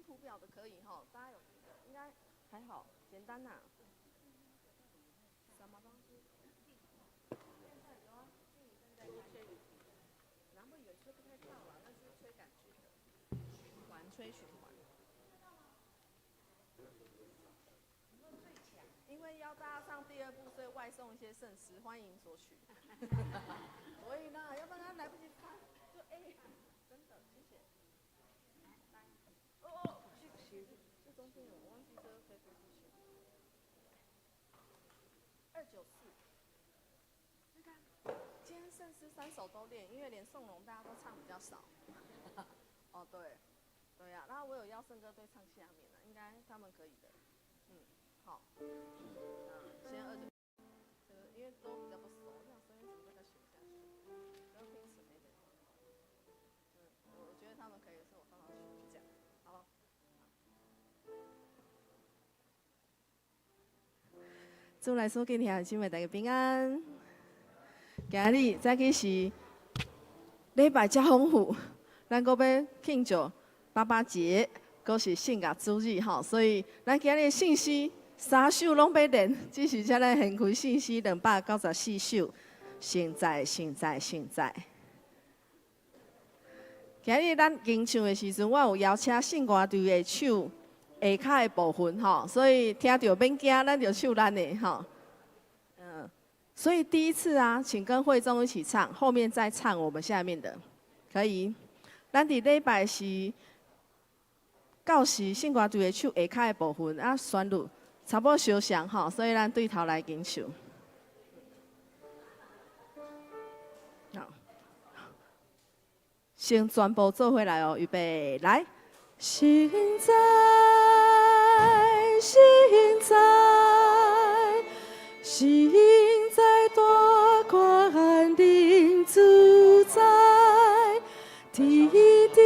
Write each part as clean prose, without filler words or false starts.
图表的可以哈，大家有应该还好，简单呐、什么东西？现在有啊，地理正在开。然后也吹不太到了，那是吹感觉的，循环吹循环。因为要大家上第二步，所以外送一些圣诗，欢迎索取。所以呢，要不然他来不及翻，就真的，谢谢。哦，这中间有，我忘记这个可以飞出去。294。你看，今天圣诗3首都练，因为连颂龙大家都唱比较少。哦，对，对呀、然后我有邀圣歌队唱下面了，应该他们可以的。好。先2就。因为都比较不熟，这样声音怎么这个选下去？要听什么一点？我觉得他们可以，是我放上去，就这样。好了。祝来所敬听的姊妹大家平安。今日早起是礼拜真丰富，咱阁要庆祝爸爸节，阁是圣诞主日吼，所以咱今日信息。3首拢要练，只是才来献开信息294首。现在。今日咱吟唱的时阵，我有邀请圣歌队的手下骹的部分吼，所以听到免惊，咱就唱咱的吼。所以第一次啊，请跟会众一起唱，后面再唱我们下面的，可以。咱伫礼拜是教时圣歌队的手下骹的部分啊，旋律。差不多相像吼，所以咱对头来吟唱。好，先全部做回来哦，预备来。现在，大光临主宰，滴滴。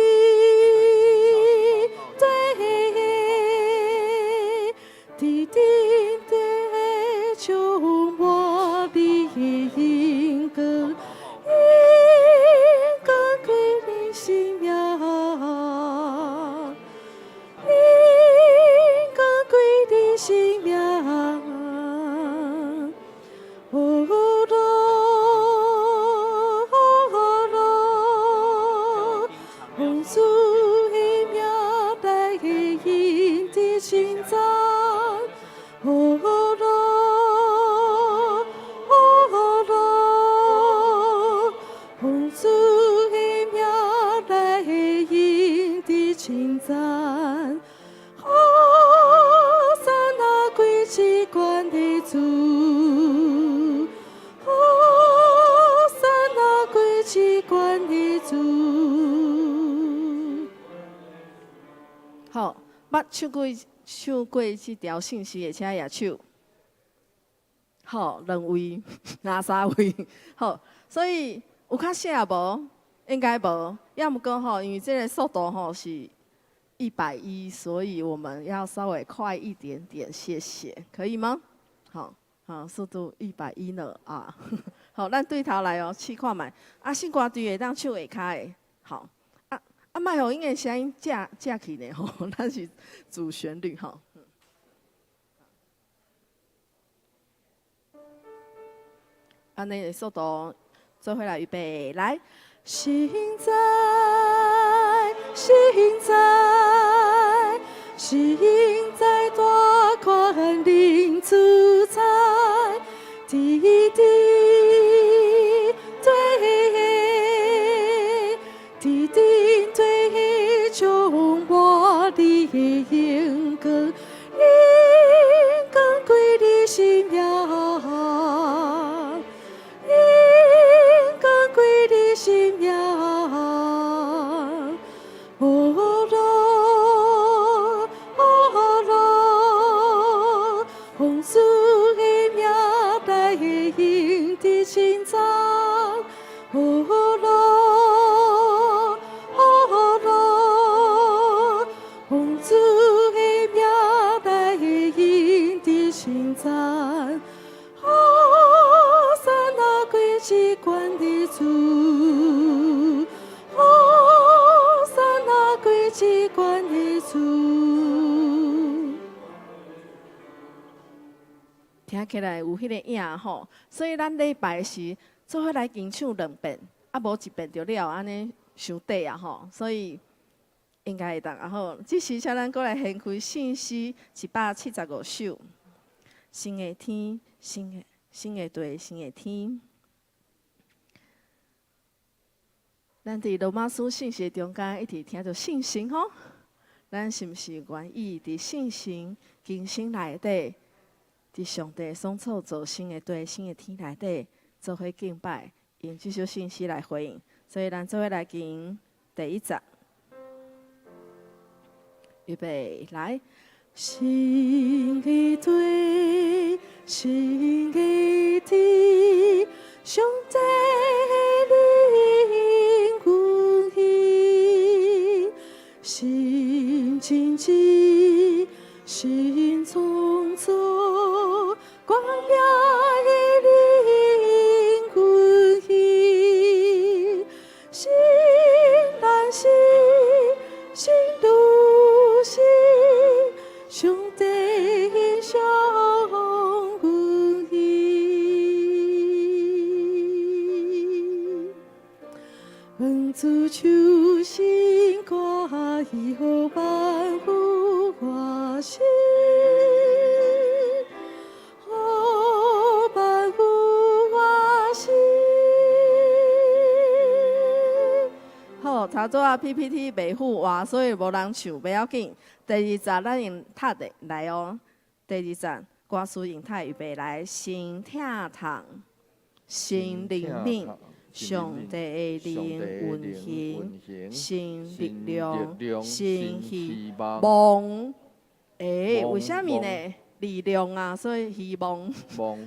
好，唱过这条信息的，请举手。好，2位、3位，好，所以有较写无？应该无，要么过吼，因为这个速度吼是110，所以我们要稍微快一点点，谢谢，可以吗？好，速度110了啊。好，咱对头来哦，试看卖。啊，圣歌队会当唱下骹的，好。莫互因的声音架起呢吼，咱是主旋律吼。安尼的速度做回来，预备来。现在，大光临主宰，滴滴。英歌归你心命，英歌归你心命。哦罗，红树的命带引的心脏。哦罗，红树的命带引的心脏。山那归去关的主，山那归去关的主。听起来有迄个影吼。所以咱礼拜时做伙来吟唱2遍，啊无1遍就了，安尼伤短啊吼。所以应该会当啊好。即时请咱过来献开信息175首。新的天，新的地，新的天。咱伫罗马书信息中间一直听到信心吼，咱是毋是愿意伫信心更新内底，伫上帝创造造新的地、新的天内底做伙敬拜，用这首信息来回应。所以咱做伙来吟第1节，预备来。新的地，新的天，上帝的灵魂起，新经济，新创造，光明的灵魂起，新兰心，新路心。上帝的相阮意，恩主手心歌，以后万福我心，哦，万福我心。好，差不多 PPT 袂赴话，所以无人唱，袂要紧。第2节咱用读的来哦。第2节歌词用读预备来，心疼痛，心灵敏，上帝的灵运行，新力量，新希望。为什么呢？力量啊，所以希望。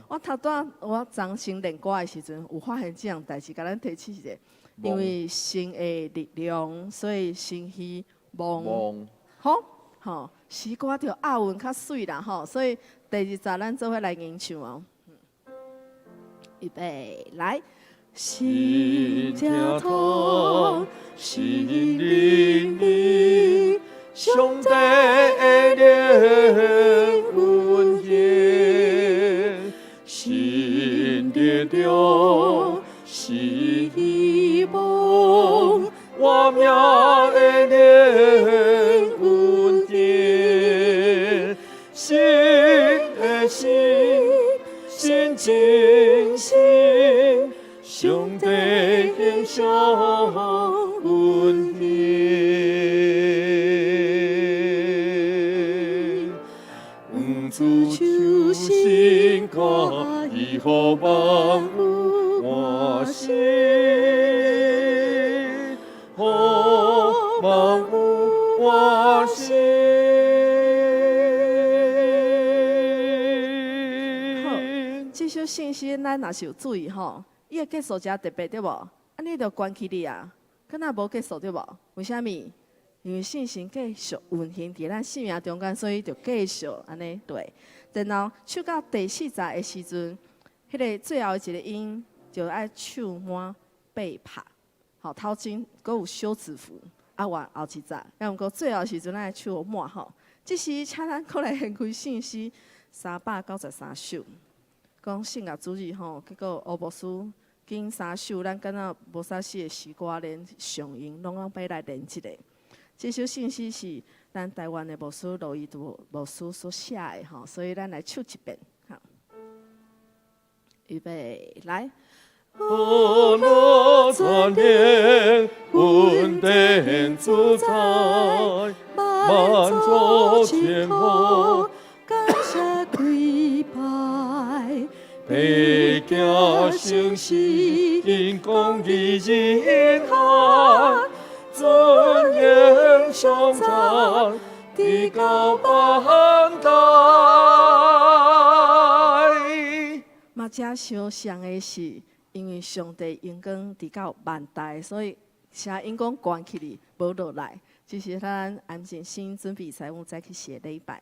我头段我昨先练歌的时阵，有发现这样代志，甲咱提起一下。因为新的力量，所以新希望。好。吼，诗歌着押韵较水啦吼，所以第2节咱做伙来吟唱哦。预备来，心疼痛，心灵敏，上帝的灵运行，新力量，新希望，我命的灵运行，新的心，新精神，上帝的相运行，主手心歌，以后万福我心，哦，万福我心。这首信息咱若是有注意吼，伊的结束才特别对无？啊，你着关起你啊，敢若无结束对无？为虾米？因为信心继续运行伫咱生命中间，所以就继续安尼对。然后唱到第4节的时阵，迄个最后一个音就爱唱满8拍，好，头前阁有休止符，啊，换后一节，啊，毋过最后时阵咱爱唱满吼。这时请咱过来献开信息393首。讲圣乐主义吼，结果乌牧师经3首，咱敢若无啥写的诗歌连上音，拢要来练一个。这首信息是咱台湾的牧师罗伊都牧师所写的吼，所以咱来唱一遍。好，预备来。何乐传天，稳定自在，满足前后，感谢跪拜。披惊生死，因公义人海，尊严上传，地高万代。嘛，遮相像的是，因为上帝阳光直到万代，所以声音讲关起哩，无落来。就是咱安静心准备才有再去写礼拜。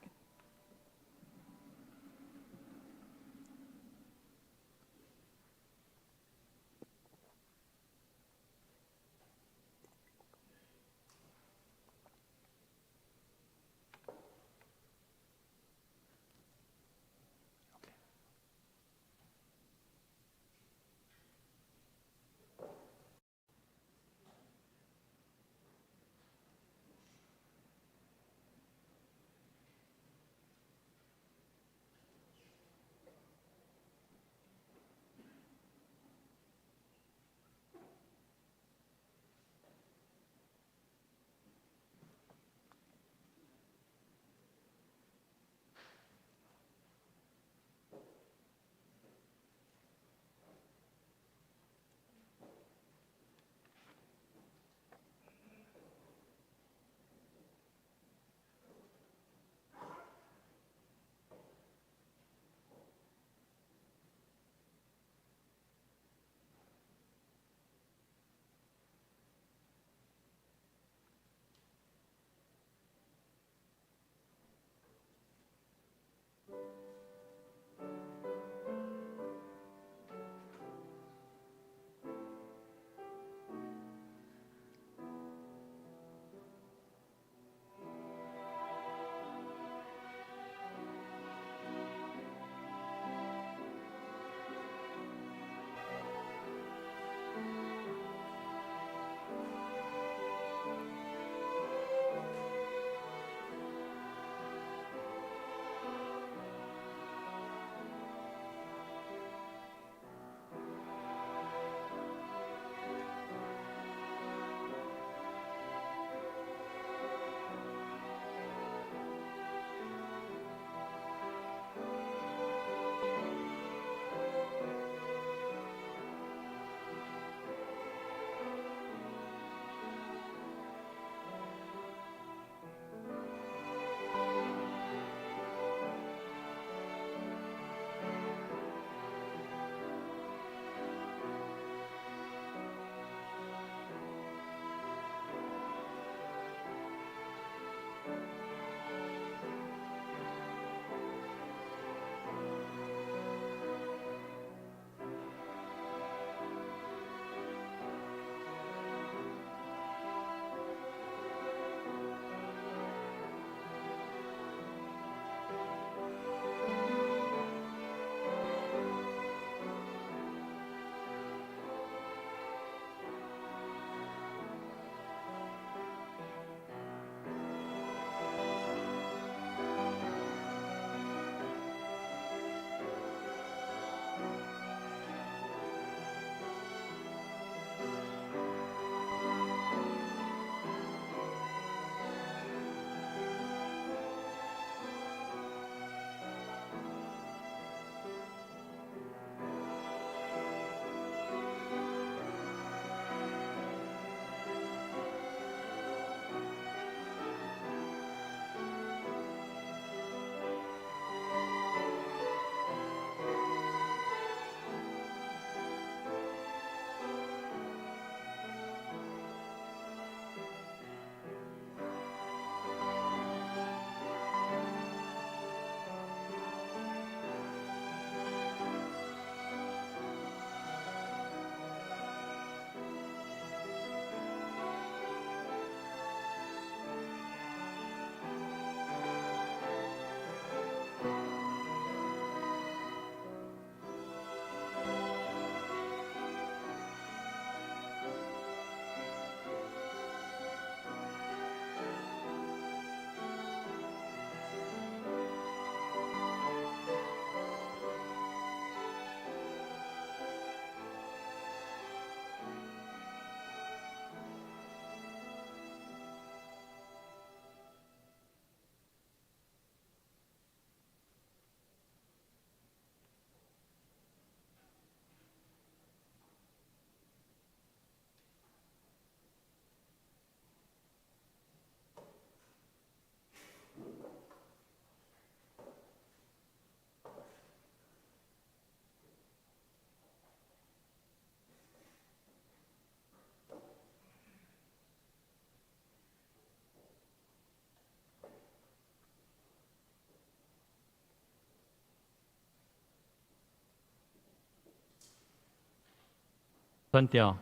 选调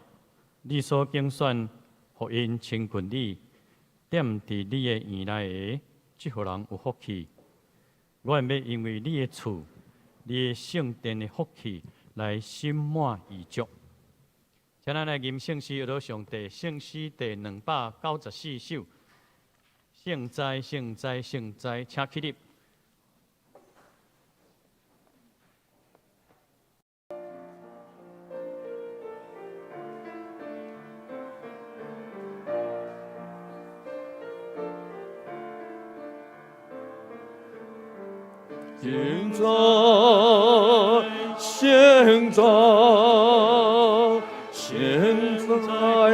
你所竞选福音青群里，踮伫你的院内的，即户人有福气。我要因为你的厝、你的圣殿的福气来心满意足。请咱来吟圣诗，学上帝圣诗第294首。圣哉，圣哉，圣哉，请起立。现在，现在，现在，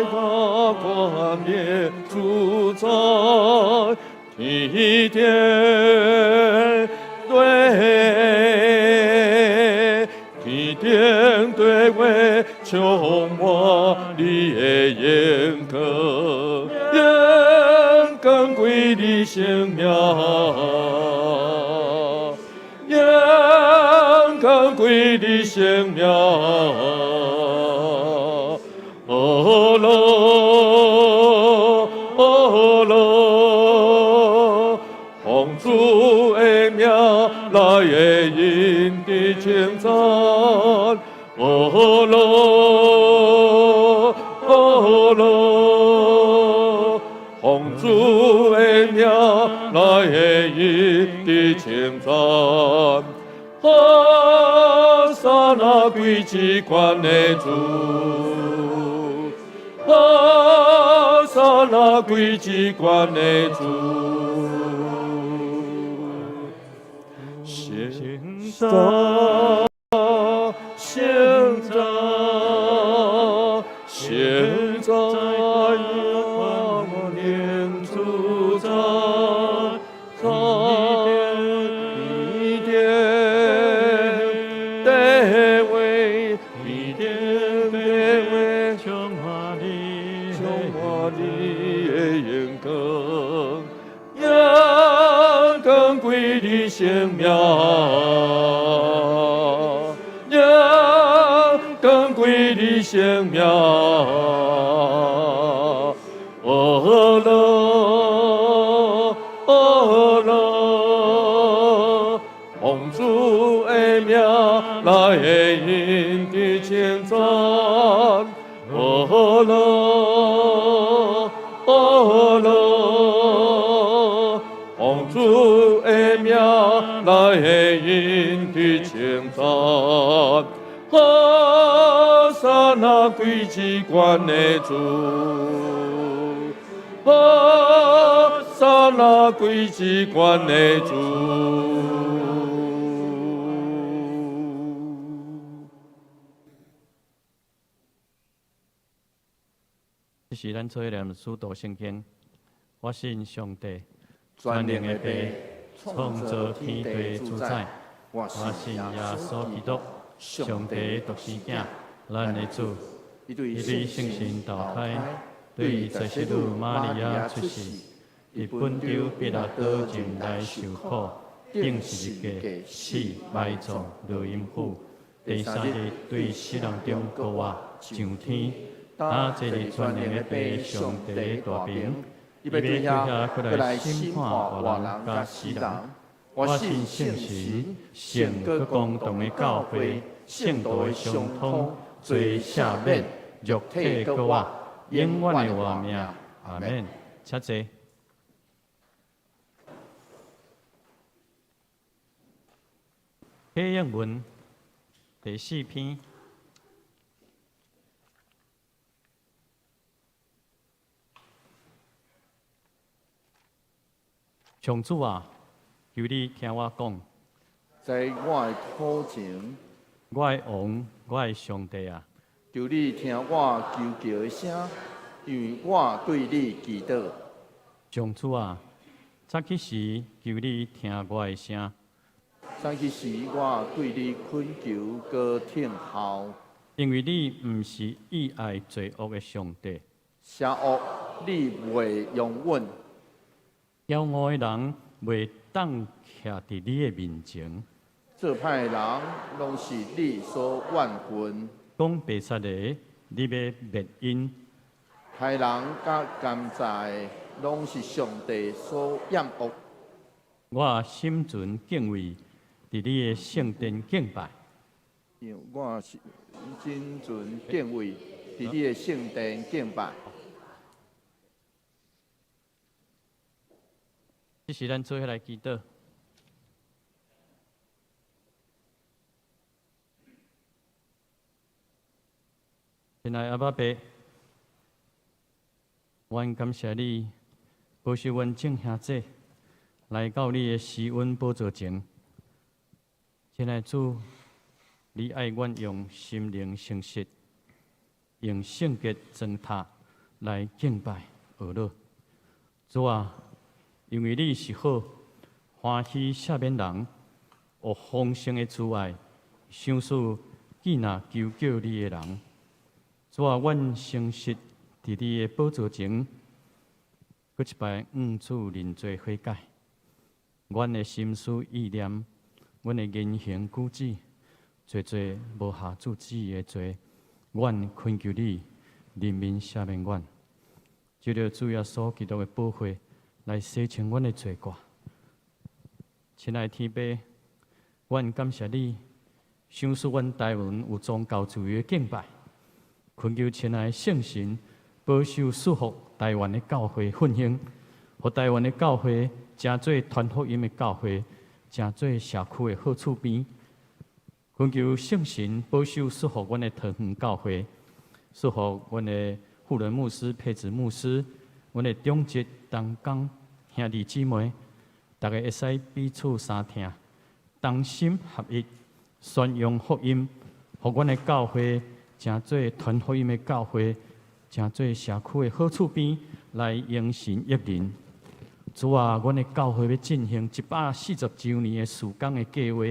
他冠冕主宰天殿对位，充满你的眼光归你生命。归你生命，哦罗，奉主的名来的因的称赞，哦罗，奉主的名来的因的称赞。哈那归之冠的主，哈那归之冠的主，现在，现在，现在，我念主在。生命，更贵的生命，哦罗，奉主的名来的因的称赞，哦罗，奉主的名来的因的称赞，哈那归之冠的主，哈那归之冠的主。这是咱做念使徒圣经，我信上帝。全能的爸，创造天地主宰，我信耶稣基督，上帝独生子，咱的主，伊对圣神投胎，对在世女玛利亚出世，伫本州彼拉多前来受苦，顶十字架，死埋葬，落阴府，第三日对死人中高活上天，打坐伫全能的爸上帝的大名。伊要对遐过来审判活人甲死人。我信圣神，圣个公同的教会，圣道的相通，罪赦免，肉体个活，永远的活命。阿免。请坐。启应文第4篇。上主啊，求你听我讲，在我的苦情，我的王，我的上帝啊，求你听我求叫的声，因为我对你祈祷。上主啊，早起时求你听我的声，早起时我对你恳求和听候，因为你不是意爱罪恶的上帝，邪恶你袂容允。骄傲的人袂当徛伫你的面前，做歹的人拢是你所怨恨。讲白煞的，你要灭因。害人甲甘在，拢是上帝所厌恶。我心存敬畏，伫你的圣殿敬拜。因我心存敬畏，伫你的圣殿敬拜。这是咱做伙来祈祷。亲爱的阿爸爸，阮感谢你保守阮众兄弟来到你的施恩宝座前。亲爱的主，你爱阮用心灵诚实，用圣洁真塔来敬拜学乐。主啊，因为你是好，欢喜赦免人，有丰盛的慈爱，赏赐记那求救你的人。主啊，阮诚实伫你的宝座前，搁一摆主认罪悔改。阮的心思意念，阮的言行举止，侪侪无下主旨意的罪，阮恳求你怜悯赦免阮，借着主耶稣基督的宝血来洗清阮的罪过。亲爱的天父，阮感谢你，赏赐阮台湾有宗教自由的敬拜。恳求亲爱的圣神保守束缚台湾的教会复兴，互台湾的教会成做传福音的教会，成做社区的好厝边。恳求圣神保守束缚阮的桃园教会，束缚阮的妇人牧师、配子牧师，阮的长职同工兄弟姊妹，大家会使彼此相听，同心合一，宣扬福音，互阮的教会成做传福音的教会，成做社区的好厝边，来迎神益人。主啊，阮的教会要进行140周年的事工的计划，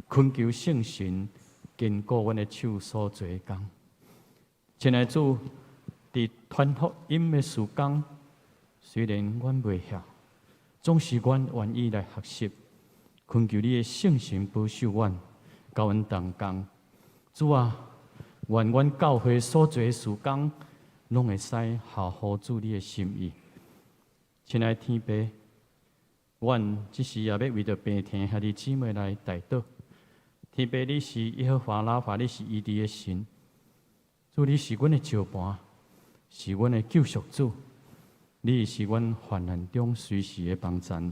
恳求圣神坚固阮的手所做的工。亲爱的主，伫传福音的事工，虽然阮袂晓，总是阮愿意来学习。恳求你的圣神保守阮，甲阮同工。主啊，愿阮教会所做的事工，拢会使合乎主你的心意。亲爱的天父，阮即时也要为着病痛兄弟姊妹来代祷。天父，你是耶和华拉法，你是医治的神。主，你是阮的照盘，是阮的救赎主，你是阮患难中随时的帮衬。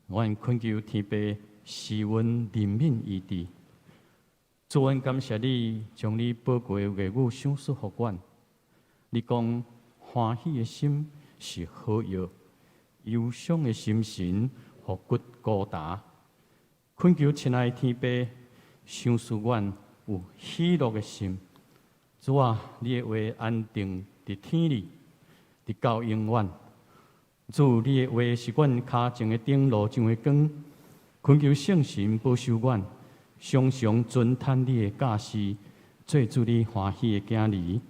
阮恳求天父施恩怜悯医治。主，阮感谢你将你宝贵的言语赏赐予阮。你讲欢喜的心是好药，忧伤的心神互骨高达。恳求亲爱的天父，赏赐阮有喜乐的心。主啊，你的话安定伫天里，直到永远。主，你的话是阮脚前的灯，路上的光。恳求圣神保守阮，常常遵探你的教示，做主你欢喜的囝儿。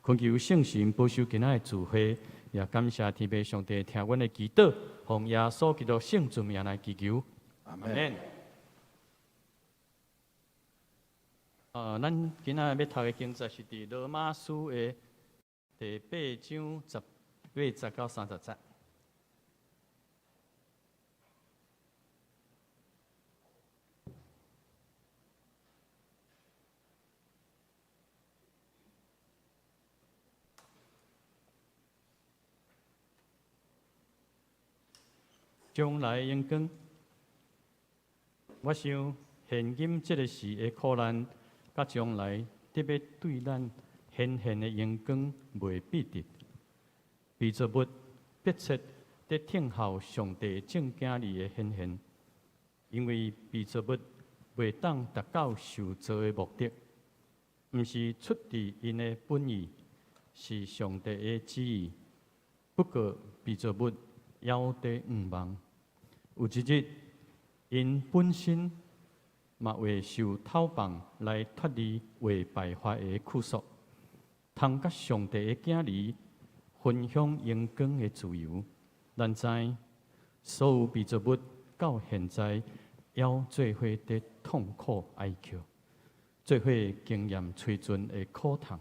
恳求圣神保守今仔的聚会，也感谢天父上帝听阮的祈祷，奉耶稣基督圣尊名来祈求。阿门。咱今仔要读的经节是伫罗马书的第8章10到30节。将来的阳光，我想现今这个时的苦难，甲将来特别对咱显现的阳光未必得。被造物迫切在听候上帝正经儿的显现，因为被造物未当达到受造的目的，毋是出自因的本意，是上帝的旨意。不过被造物要地毋忘。有一日，因本身嘛会受偷棒来脱离为败坏的苦束，通甲上帝的囝儿分享阳光的自由。咱知所有被造物到现在，要做伙伫痛苦哀求，做伙经验催存的苦痛，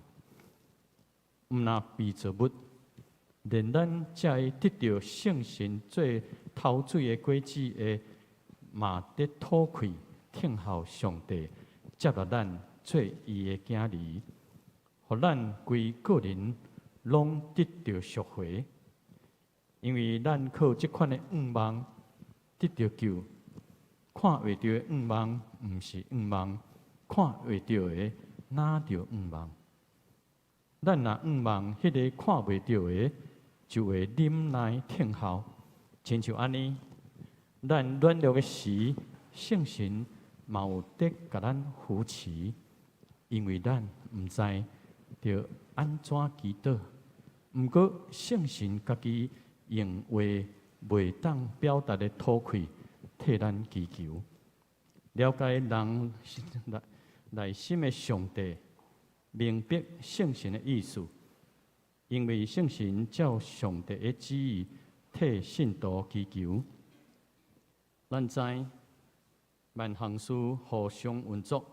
毋若被造物，连咱才会得到圣神做头水的果子的，嘛得吐气，听候上帝接纳咱做伊的囝儿，互咱规个人拢得到赎回。因为咱靠即款的愿望得到救，看会到的愿望毋是愿望。看会到的，哪着愿望？咱若愿望迄个看袂到的，就会忍耐听候。亲像安尼，咱软弱的时，圣神嘛有得甲咱扶持，因为咱毋知着安怎祈祷。毋过圣神家己用话袂当表达的吐气，替咱祈求。了解人内心的上帝，明白圣神的意思，因为圣神照上帝的旨意替信徒祈求。咱知万行事互相运作，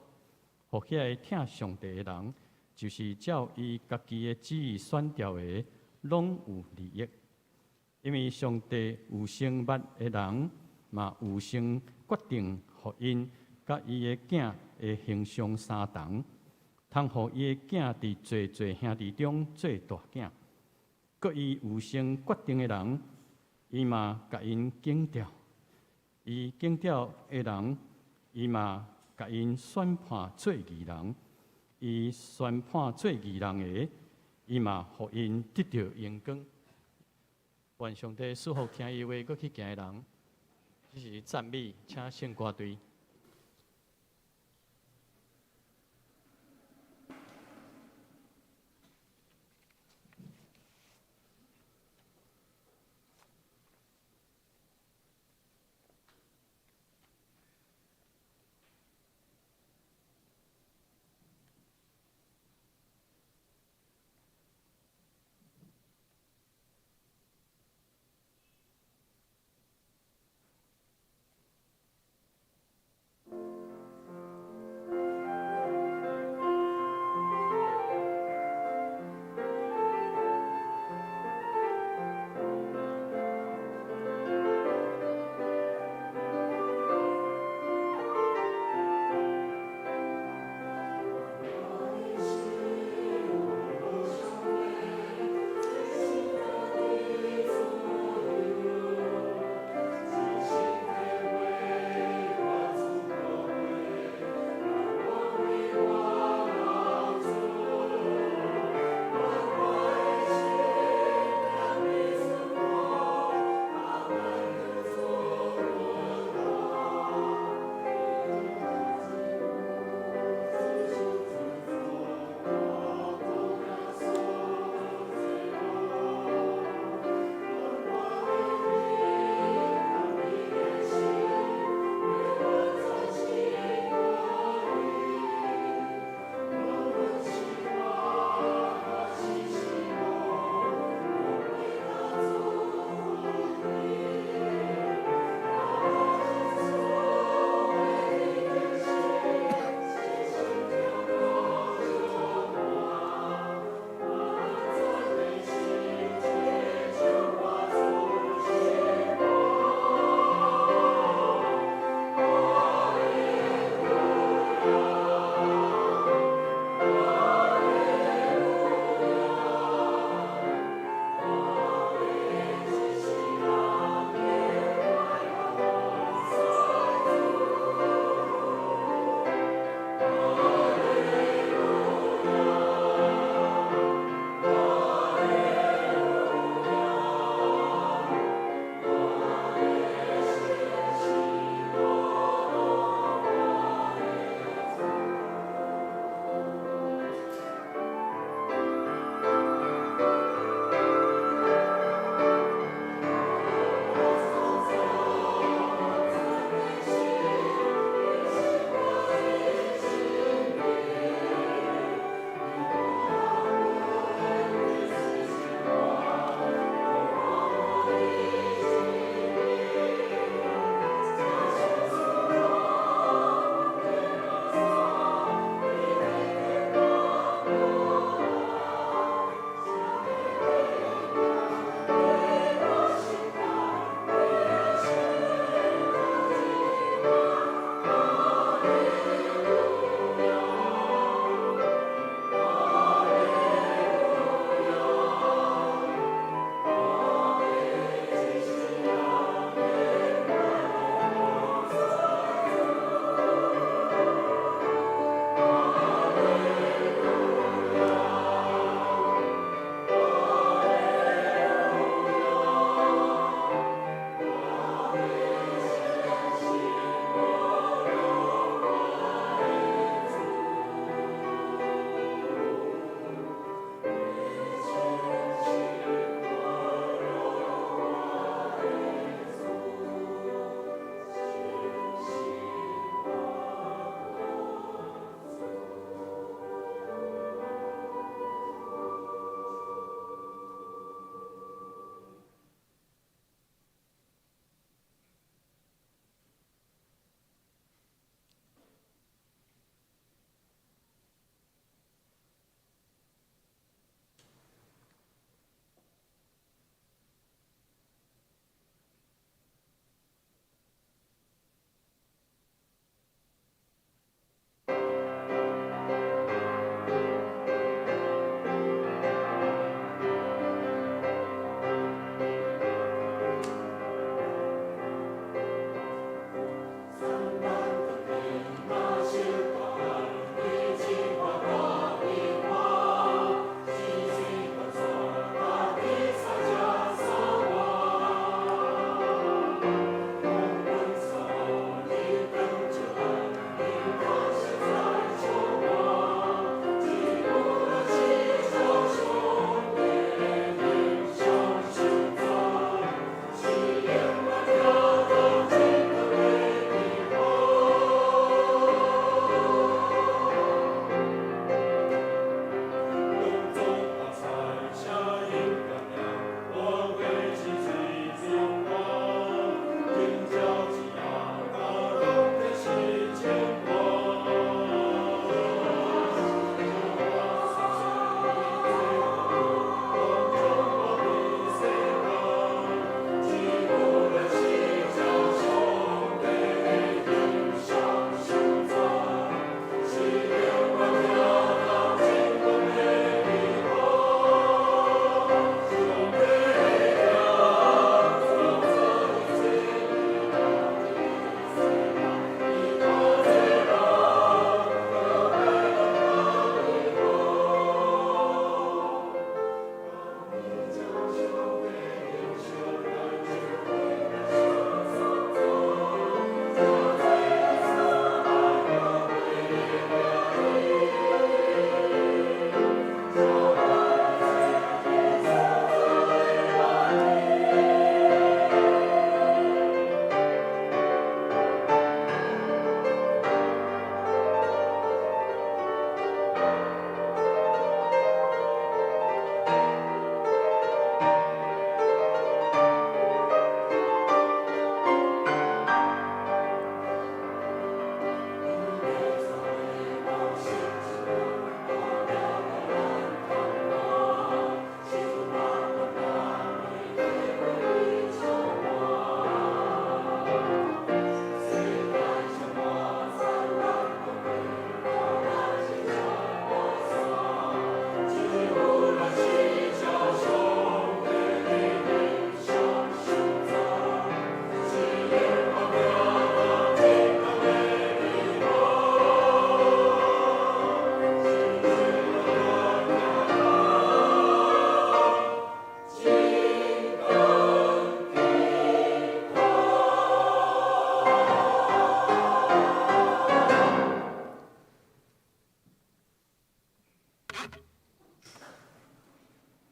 互遐听上帝的人，就是照伊家己的旨意选调的，拢有利益。因为上帝有生捌的人，嘛有先决定互因甲伊的囝的形象相同，通互伊的囝伫侪侪兄弟中做大囝。各伊有先决定的人，伊嘛甲因敬调；伊敬调的人，伊嘛甲因宣判做义人；伊宣判做义人的，伊嘛互因得到荣光。愿上帝赐福听伊话，搁去行的人，这是赞美，请圣歌队。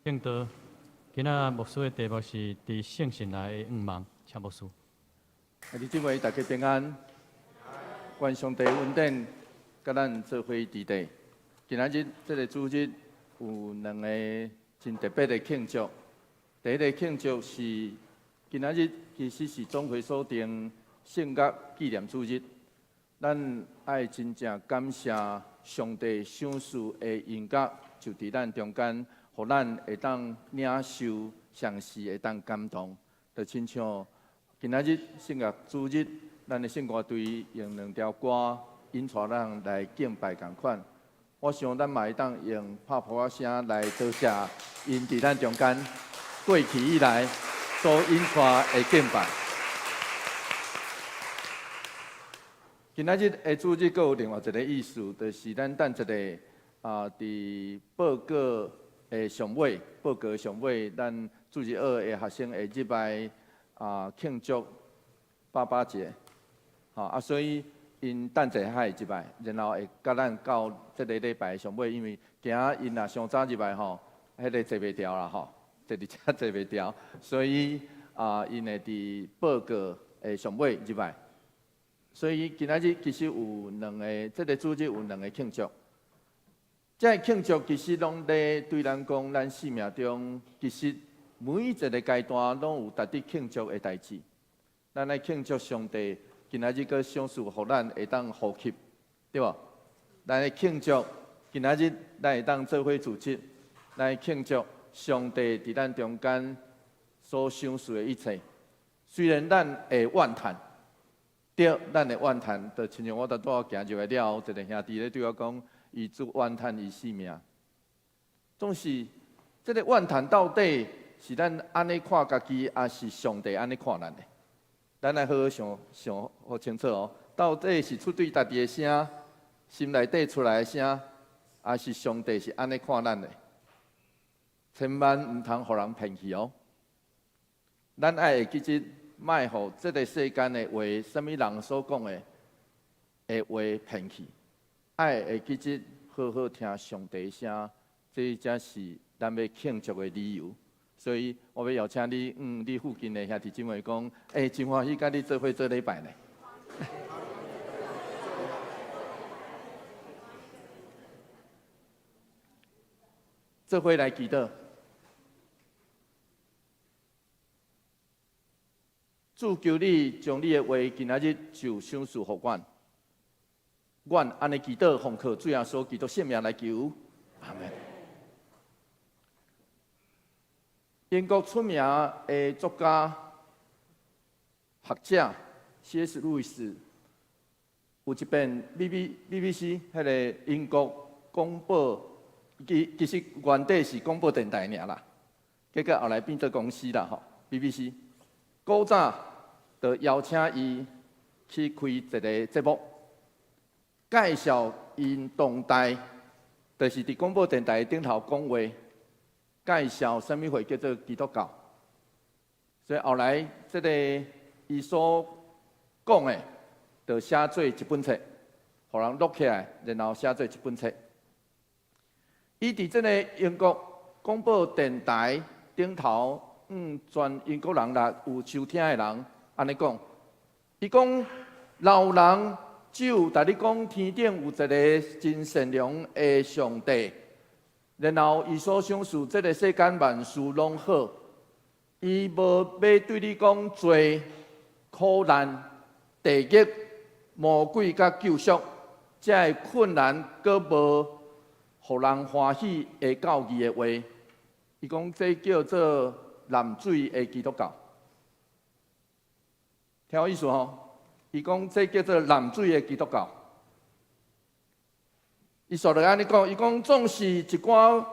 敬道，今仔牧师的题目是伫圣神内的愿望，请牧师。弟兄姊妹，大家平安，愿上帝恩典，甲咱做伙伫地。今仔日这个主日有两个真特别的庆祝。第一个庆祝是今仔日其实是总会所定圣乐纪念主日，咱爱真正感谢上帝赏赐的音乐，就伫咱中间，互咱会当领受上时会当感动，就亲像。今仔日圣乐主日，咱的圣歌队用2条歌引带咱来敬拜同款。我想咱嘛会当用拍鼓仔声来多谢因伫咱中间过去以来所引带的敬拜。今仔日的主日阁有另外一个意思，就是咱等一个伫报告的上尾，咱主日2的学生会入来。庆祝爸爸节，所以因等者还会入来，然后会甲咱到这个礼拜上尾，因为惊因若上早入来迄个坐袂调啦坐伫遮坐袂调，所以因会伫报告的上尾入来。所以今仔日其实有两个，这个主日有两个庆祝。这个庆祝其实拢咧对咱讲，咱生命中其实。每一个阶段拢有值得庆祝的代志，咱来庆祝上帝今仔日个赏赐，互咱会当呼吸，对无？咱来庆祝今仔日咱会当做伙组织，咱来庆祝上帝伫咱中间所赏赐的一切。虽然咱会怨叹，对，咱会怨叹，就亲像我拄行入来了后，一个兄弟咧对我讲，伊做怨叹伊性命。总是这个怨叹到底？是咱安尼看家己，还是上帝安尼看咱的？咱来好好想好清楚哦。到底是出对家己的声，心内底出来的声，还是上帝是安尼看咱的？千万唔通互人骗去哦。咱爱会记得，卖互这个世间的话，什么人所讲的话骗去，爱会记得好好听上帝的声，这才是咱要庆祝的理由。所以，我要邀请你，你附近的兄弟姊妹讲，真欢喜甲你做伙做礼拜呢。做伙来祈祷，主求你将你的话今仔日就赏赐互阮，阮安尼祈祷，奉靠主耶稣基督圣名来求，阿门。英国出名的作家、学者 C.S. 路易斯有一本 BBC 迄个英国广播，其实原底是广播电台尔啦，结果后来变做公司啦BBC 古早就邀请伊去开一个节目，介绍因当代，就是伫广播电台顶头讲话。介绍什么会叫做基督教，所以后来这个伊所讲的，就写做一本册，互人录起来，然后写做一本册。伊伫这个英国广播电台顶头，全英国人啦有收听的人，安尼讲，伊讲老人只有甲你讲天顶有一个真善良的上帝。然后，伊所赏赐这个世间万事拢好，伊无要对你讲罪、苦难、地狱、魔鬼甲救赎，这困难阁无互人欢喜的教义的话，伊讲这叫做染水的基督教。听我意思吼？伊讲这叫做染水的基督教。伊说着安尼讲，伊讲总是一寡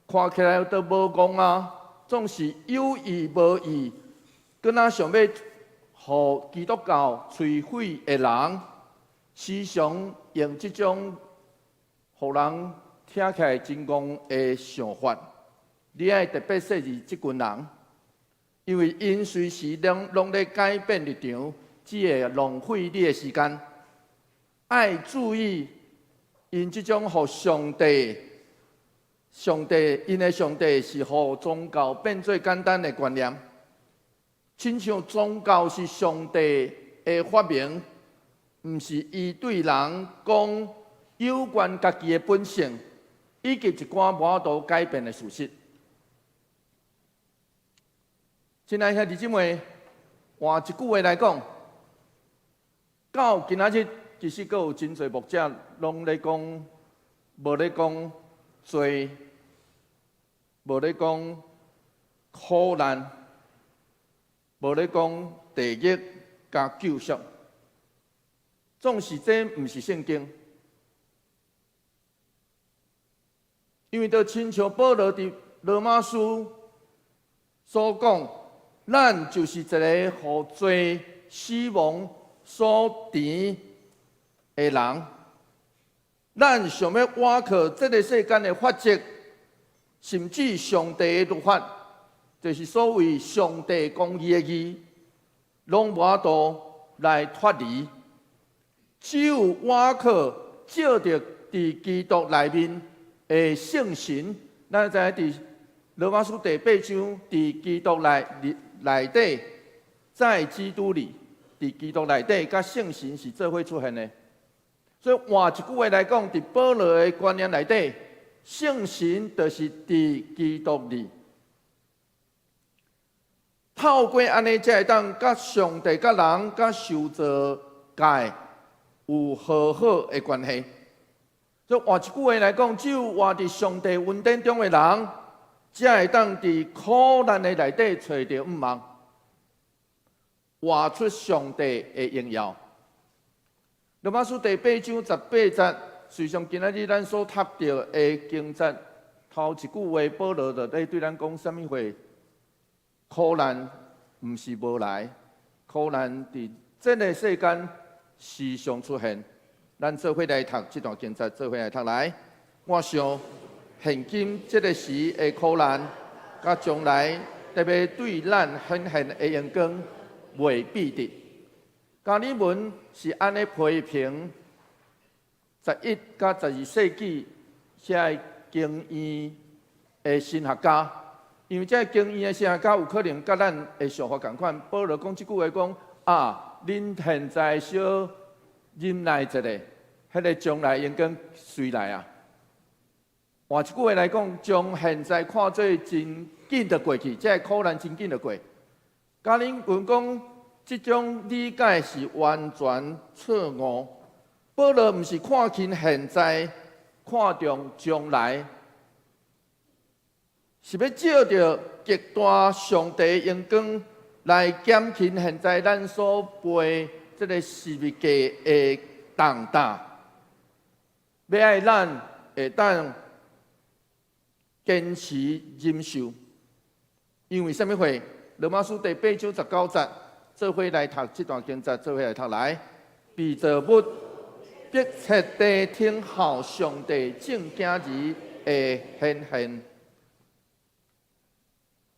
看起来都无讲啊，总是有意无意，搁那想要互基督教摧毁的人，时常用这种互人听起来真戆的想法。你爱特别说是即群人，因为因随时拢咧改变立场，只会浪费你的时间。爱注意。因这种互上帝上帝因的上帝是互宗教变做简单的观念，亲像宗教是上帝的发明，毋是伊对人讲有关家己的本性，以及一寡无法度改变的事实。亲爱兄弟姊妹，换一句话来讲，到今仔日，其实阁有真侪牧者拢咧讲，无咧讲罪，无咧讲苦难，无咧讲地狱加救赎，总是这毋是圣经，因为都亲像保罗伫罗马书所讲，咱就是一个互罪死亡所填的人，咱想要挖靠这个世间的法则，甚至上帝的律法，就是所谓上帝公义的义，拢无法度来脱离。只有挖靠照着伫基督内面的圣神，咱知影伫罗马书第8章，伫基督内底，在基督里。伫基督内底，甲圣神是做伙出现的。所以换一句话来讲，伫保罗的观念内底，圣神就是伫基督里。透过安尼，才会当甲上帝、甲人、甲受造界有和好的关系。所以换一句话来讲，只有活伫上帝恩典中的人，才会当伫苦难的内底找到希望。活出上帝的荣耀。罗马书第8章18节，随上今仔日咱所读到的经节，头一句话，保罗就咧对咱讲什么话？苦难毋是无来，苦难伫这个世间时常出现。咱做伙来读这段经节，做伙来读来。我想，现今这个时的苦难，甲将来特别对咱显现的阳光。未必的。加尔文是安尼批评11甲12世纪遐经验的神学家，因为这经验的神学家有可能甲咱的想法同款。保罗讲即句话讲啊，恁现在小忍耐一下，迄个将来应该随来啊。换一句话来讲，将现在看做真紧的过去，这苦难真紧的过。加尔文讲，这种理解是完全错误。保罗毋是看轻现在，看重将来，是要照着极大上帝阳光来减轻现在咱所背这个事物的重担，要爱咱会当坚持忍受，因为什么会？罗马书第8章19节，做伙来读这段经节，做伙来读来。被造物必彻底听候上帝正经日的显现。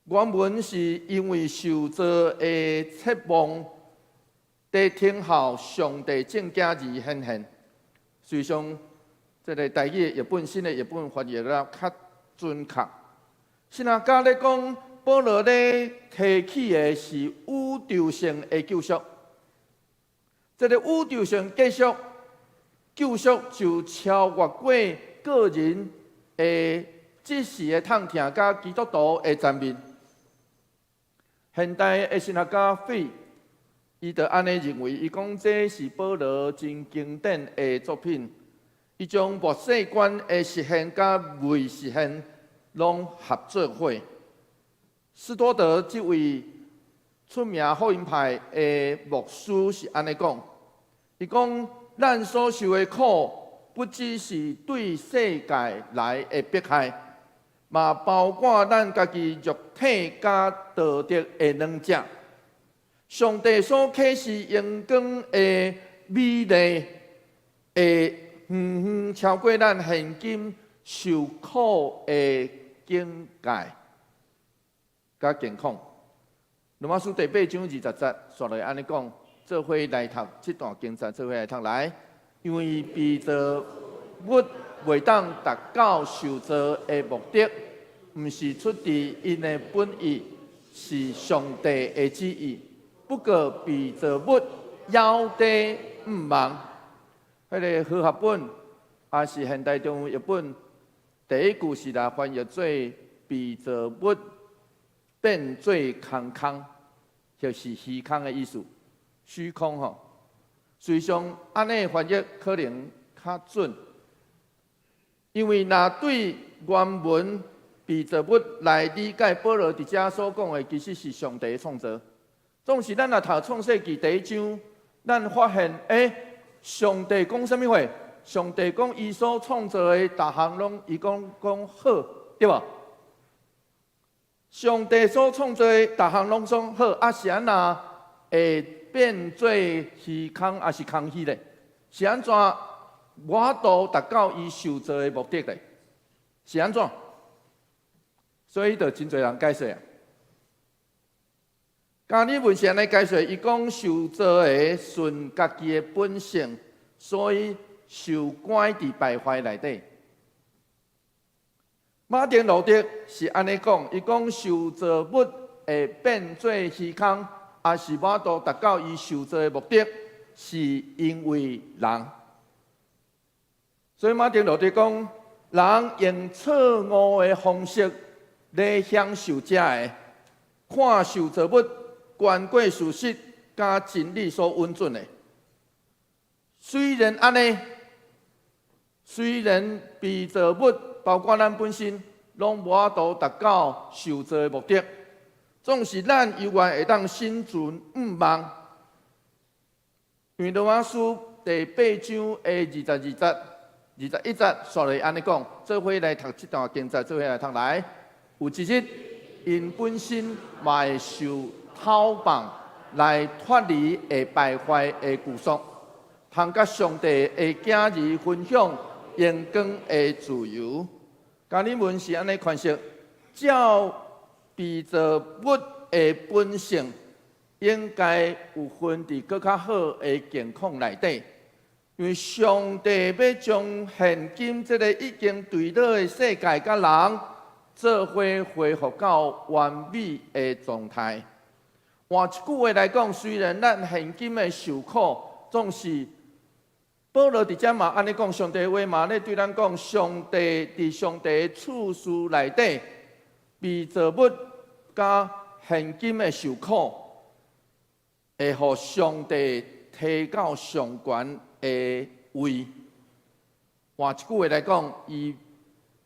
原文是因为受造的切望，在听候上帝正经日显现。实际上，这个台语日本新的日本翻译了较准确。神学家咧讲。保罗咧提起的是宇宙性的救赎，这个宇宙性救赎就超越过个人的即时的痛痛，甲基督徒的层面。现代的神学家费，伊就安尼认为，伊讲这是保罗真经典的作品，伊将末世观的实现甲未实现拢合做伙。斯多德这位出名福音派的牧师是安尼讲，伊讲咱所受的苦，不只是对世界来的迫害，嘛包括咱家己肉体甲道德的两者。上帝所启示阳光的美丽，会远远超过咱现今受苦的境界。甲健康，罗马书第8章20节，刷来安尼讲，做伙来读这段经节，做伙来读来。因为被造物袂当达到受造的目的，毋是出自因的本意，是上帝的旨意。不过被造物要地毋忘，迄个和合本也是现代中译本，第一句是来翻译做被造物变做空，就是虚空的意思，虚空吼。虽上安尼翻译可能较准，因为若对原文被造物来理解，保罗伫遮所讲的其实是上帝的创造。总是咱若读创世纪第一章，咱发现上帝讲啥物话？上帝讲伊所创造的逐项拢，伊讲好，对无？上帝所创造的逐项拢总好，啊是安那会变做虚空，还是空虚咧？是安怎我都达到伊受造的目的咧？是安怎？所以就真侪人解释啊。加尔文是安尼解释，伊讲受造的顺家己的本性，所以受关伫败坏内底。马丁路德是安尼讲，伊讲受造物会变做虚空，也是我都达到伊受造的目的，是因为人。所以马丁路德讲，人用错误的方式来享受这个，看受造物关过事实甲真理所稳准的。虽然安尼，虽然被造物包括咱本身，拢无法度达到受造的目的，总是咱犹原会当心存毋忘。因为罗马书第8章的21节，说来安尼讲，做伙来读这段经节，做伙来读来。有一日，因本身嘛会受偷绑来脱离会败坏的拘束，通甲上帝的囝儿分享阳光的自由。加尔文是安尼诠释，照被造物的本性，应该有分伫更较好的境况内底。因为上帝要将现今这个已经堕落的世界甲人，做伙恢复到完美的状态。换一句话来讲，虽然咱现今的受苦，总是保罗伫遮嘛安尼讲，上帝的话嘛咧对咱讲，上帝伫上帝的处事内底，被造物甲现今的受苦，会互上帝提到上悬的位。换一句话来讲，伊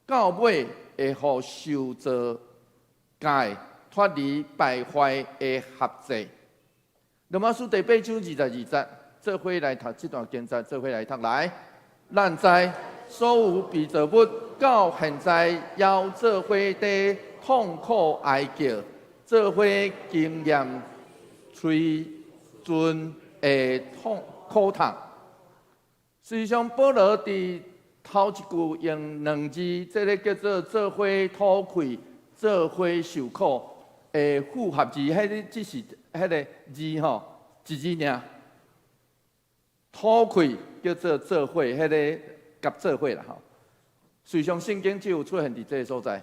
到尾会互受造界脱离败坏的辖制。罗马书第8章22节，做伙来读这段经节，做伙来读来。咱知所有被造物到现在，要做伙在痛苦哀叫，做伙经验催尽的苦痛。实际上，保罗伫头一句用2字，这个叫做做伙吐气，做伙受苦。复合字，迄只是迄个字吼，一字尔。吐气叫做做伙，迄个甲做伙啦吼。随上圣经只有出现伫这个所在。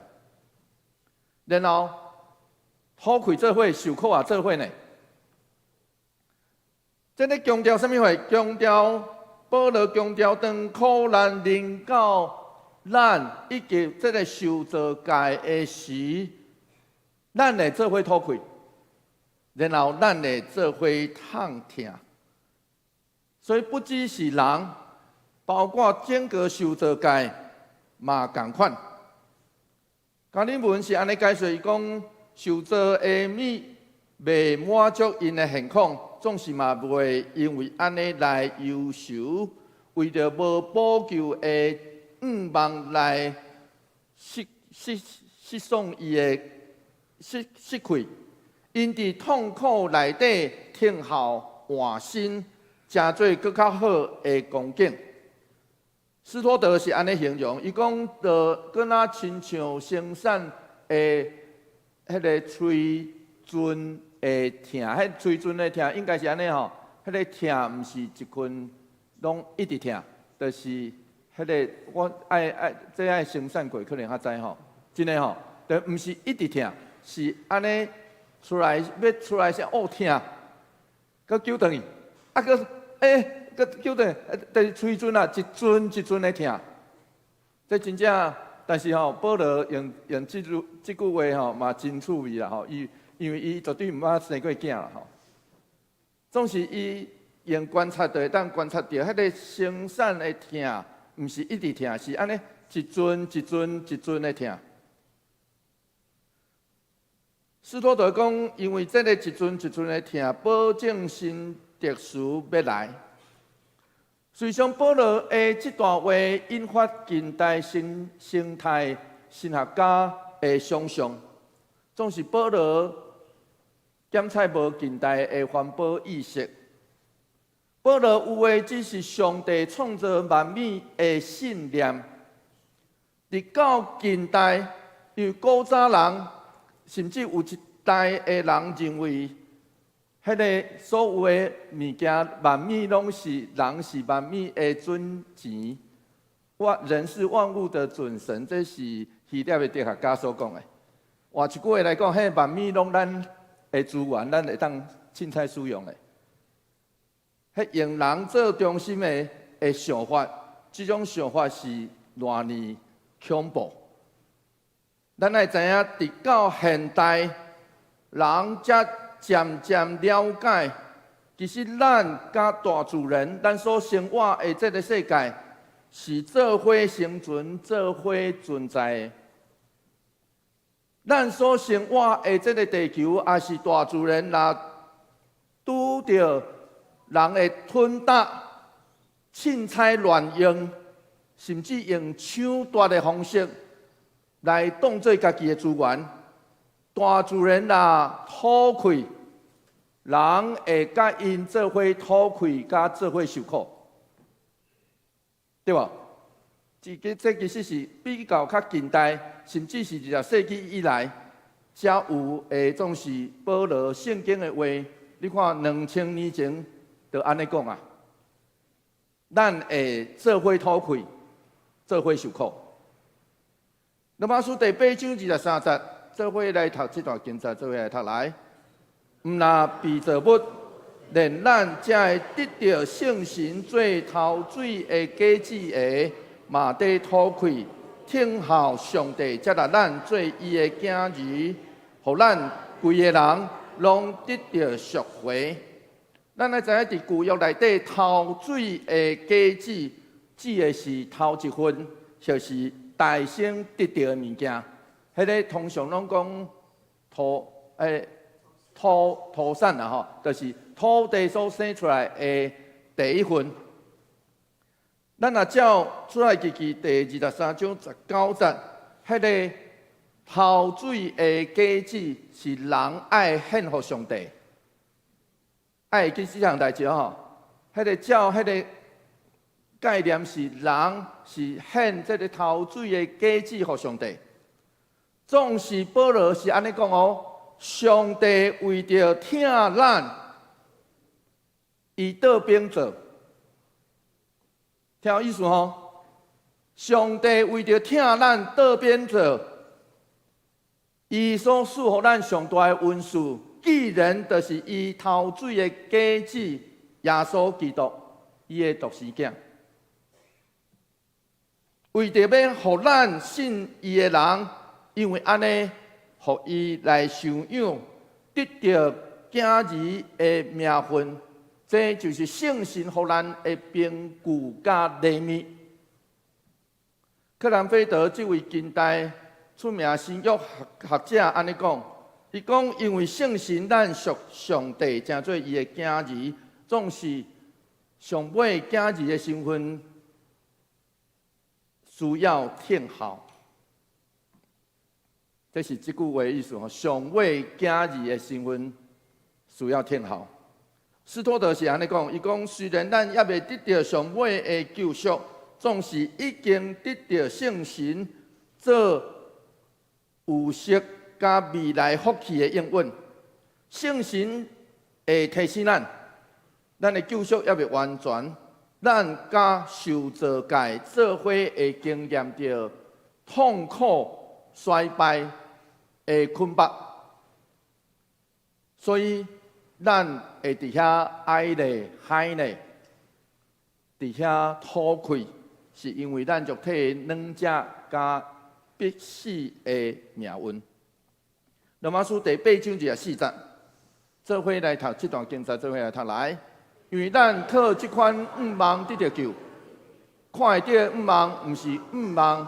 然后吐气做伙，受苦也做伙呢。这个强调什么话？强调保罗强调当苦难临到咱以及这个受造界的时。咱会做伙吐气，然后咱会做伙痛疼。所以不只是人，包括整个受造界嘛同款。加尔文是安尼解释，伊讲受造的未满足因的现况，总是嘛袂因为安尼来忧愁，为着无补救的欲望来失丧伊的。失去，因伫痛苦内底听候换新，诚做更较好的光景。斯托德是安尼形容，伊讲着搁那亲像生产的迄个催准的疼，迄催准的疼应该是安尼吼，迄个疼毋是一群拢一直疼，就是迄迄个我爱生产过，可能较知吼。真诶吼，就毋是一直疼，是安尼要出来是疼，佮揪倒去，佮揪倒，就是喙唇啊，一阵一阵诶疼。这真正，但是吼，保罗用即句话吼，嘛真趣味啦吼。因为伊绝对毋捌生过囝啦吼。总是伊用观察就会当观察到，迄个生产的疼，毋是一直疼，是安尼一阵一阵一阵的疼。使徒就讲，因为这个一阵一阵的疼，保证新特殊要来。随上保罗的这段话引发近代生态神学家的想象，总是保罗检测无近代的环保意识。保罗有的只是上帝创造万物的信念，直到近代，因为古早人甚至有一代的人认为，迄个所有的物件、万物拢是人是万物的准钱，人是万物的准神，这是希腊的哲学家所讲的。换一句话来讲，迄万物拢咱的资源，咱会当凊彩使用的。迄用人做中心的想法，这种想法是偌呢恐怖。咱爱知影，直到现代，人才渐渐了解，其实咱甲大自然，咱所生活的这个世界，是做伙生存、做伙存在的。咱所生活的这个地球，也是大自然若拄着人的吞打、凊彩乱用，甚至用抢夺的方式来当做家己的资源，大自然若讨亏，人会甲因做伙讨亏，甲做伙受苦，对无？这其实是比较较近代，甚至是20世纪以来，才有总是保罗圣经的话。你看2000年前就安尼讲啊，咱会做伙讨亏，做伙受苦。罗马书第8章23节，做伙来读这段经节，做伙来读来。毋若被造物，连咱才会得到圣神做头水的果子的，嘛得讨亏，听候上帝接纳咱做伊的囝儿，互咱规个人拢得到赎回。咱爱知影，伫旧约内底头水的果子，指的是头一份，就是大生得到的物件。迄个通常拢讲土产啊，吼，就是土地所生出来的第一份。咱若照出来记第23章19节，迄个头水的果子是人爱献给上帝。爱记这项代志吼，迄个照迄个概念是人是献这个头水的果子给上帝。总是保罗是安尼讲哦，上帝为着疼咱，伊倒边做，听有意思吼？上帝为着疼咱倒边做，伊所赐予咱上大的恩赐。既然就是伊头水的果子，耶稣基督，伊的独生囝，为着要互咱信伊的人，因为安尼，互伊来受养，得到囝儿的名分，这就是圣神互咱的凭据甲礼物。克兰菲德这位近代出名神学学者安尼讲。伊讲，因为圣神咱属上帝，成做伊的囝儿，总是上尾囝儿的身份需要听候。这是这句话的意思吼，上尾囝儿的身份需要听候。斯托德是安尼讲，伊讲虽然咱还未得到上尾的救赎，总是已经得到圣神做有色。甲未来福气的应允，圣神会提醒咱的救赎还未完全，咱甲受造界做伙会经验到痛苦、衰败的困迫，所以咱会伫遐哀泪、海泪，伫遐吐气，是因为咱肉体软弱甲必死的命运。罗马书第8章24节，做伙来读这段经节，做伙来读来。因为咱靠这款毋望得到救，看会到毋望，毋是毋望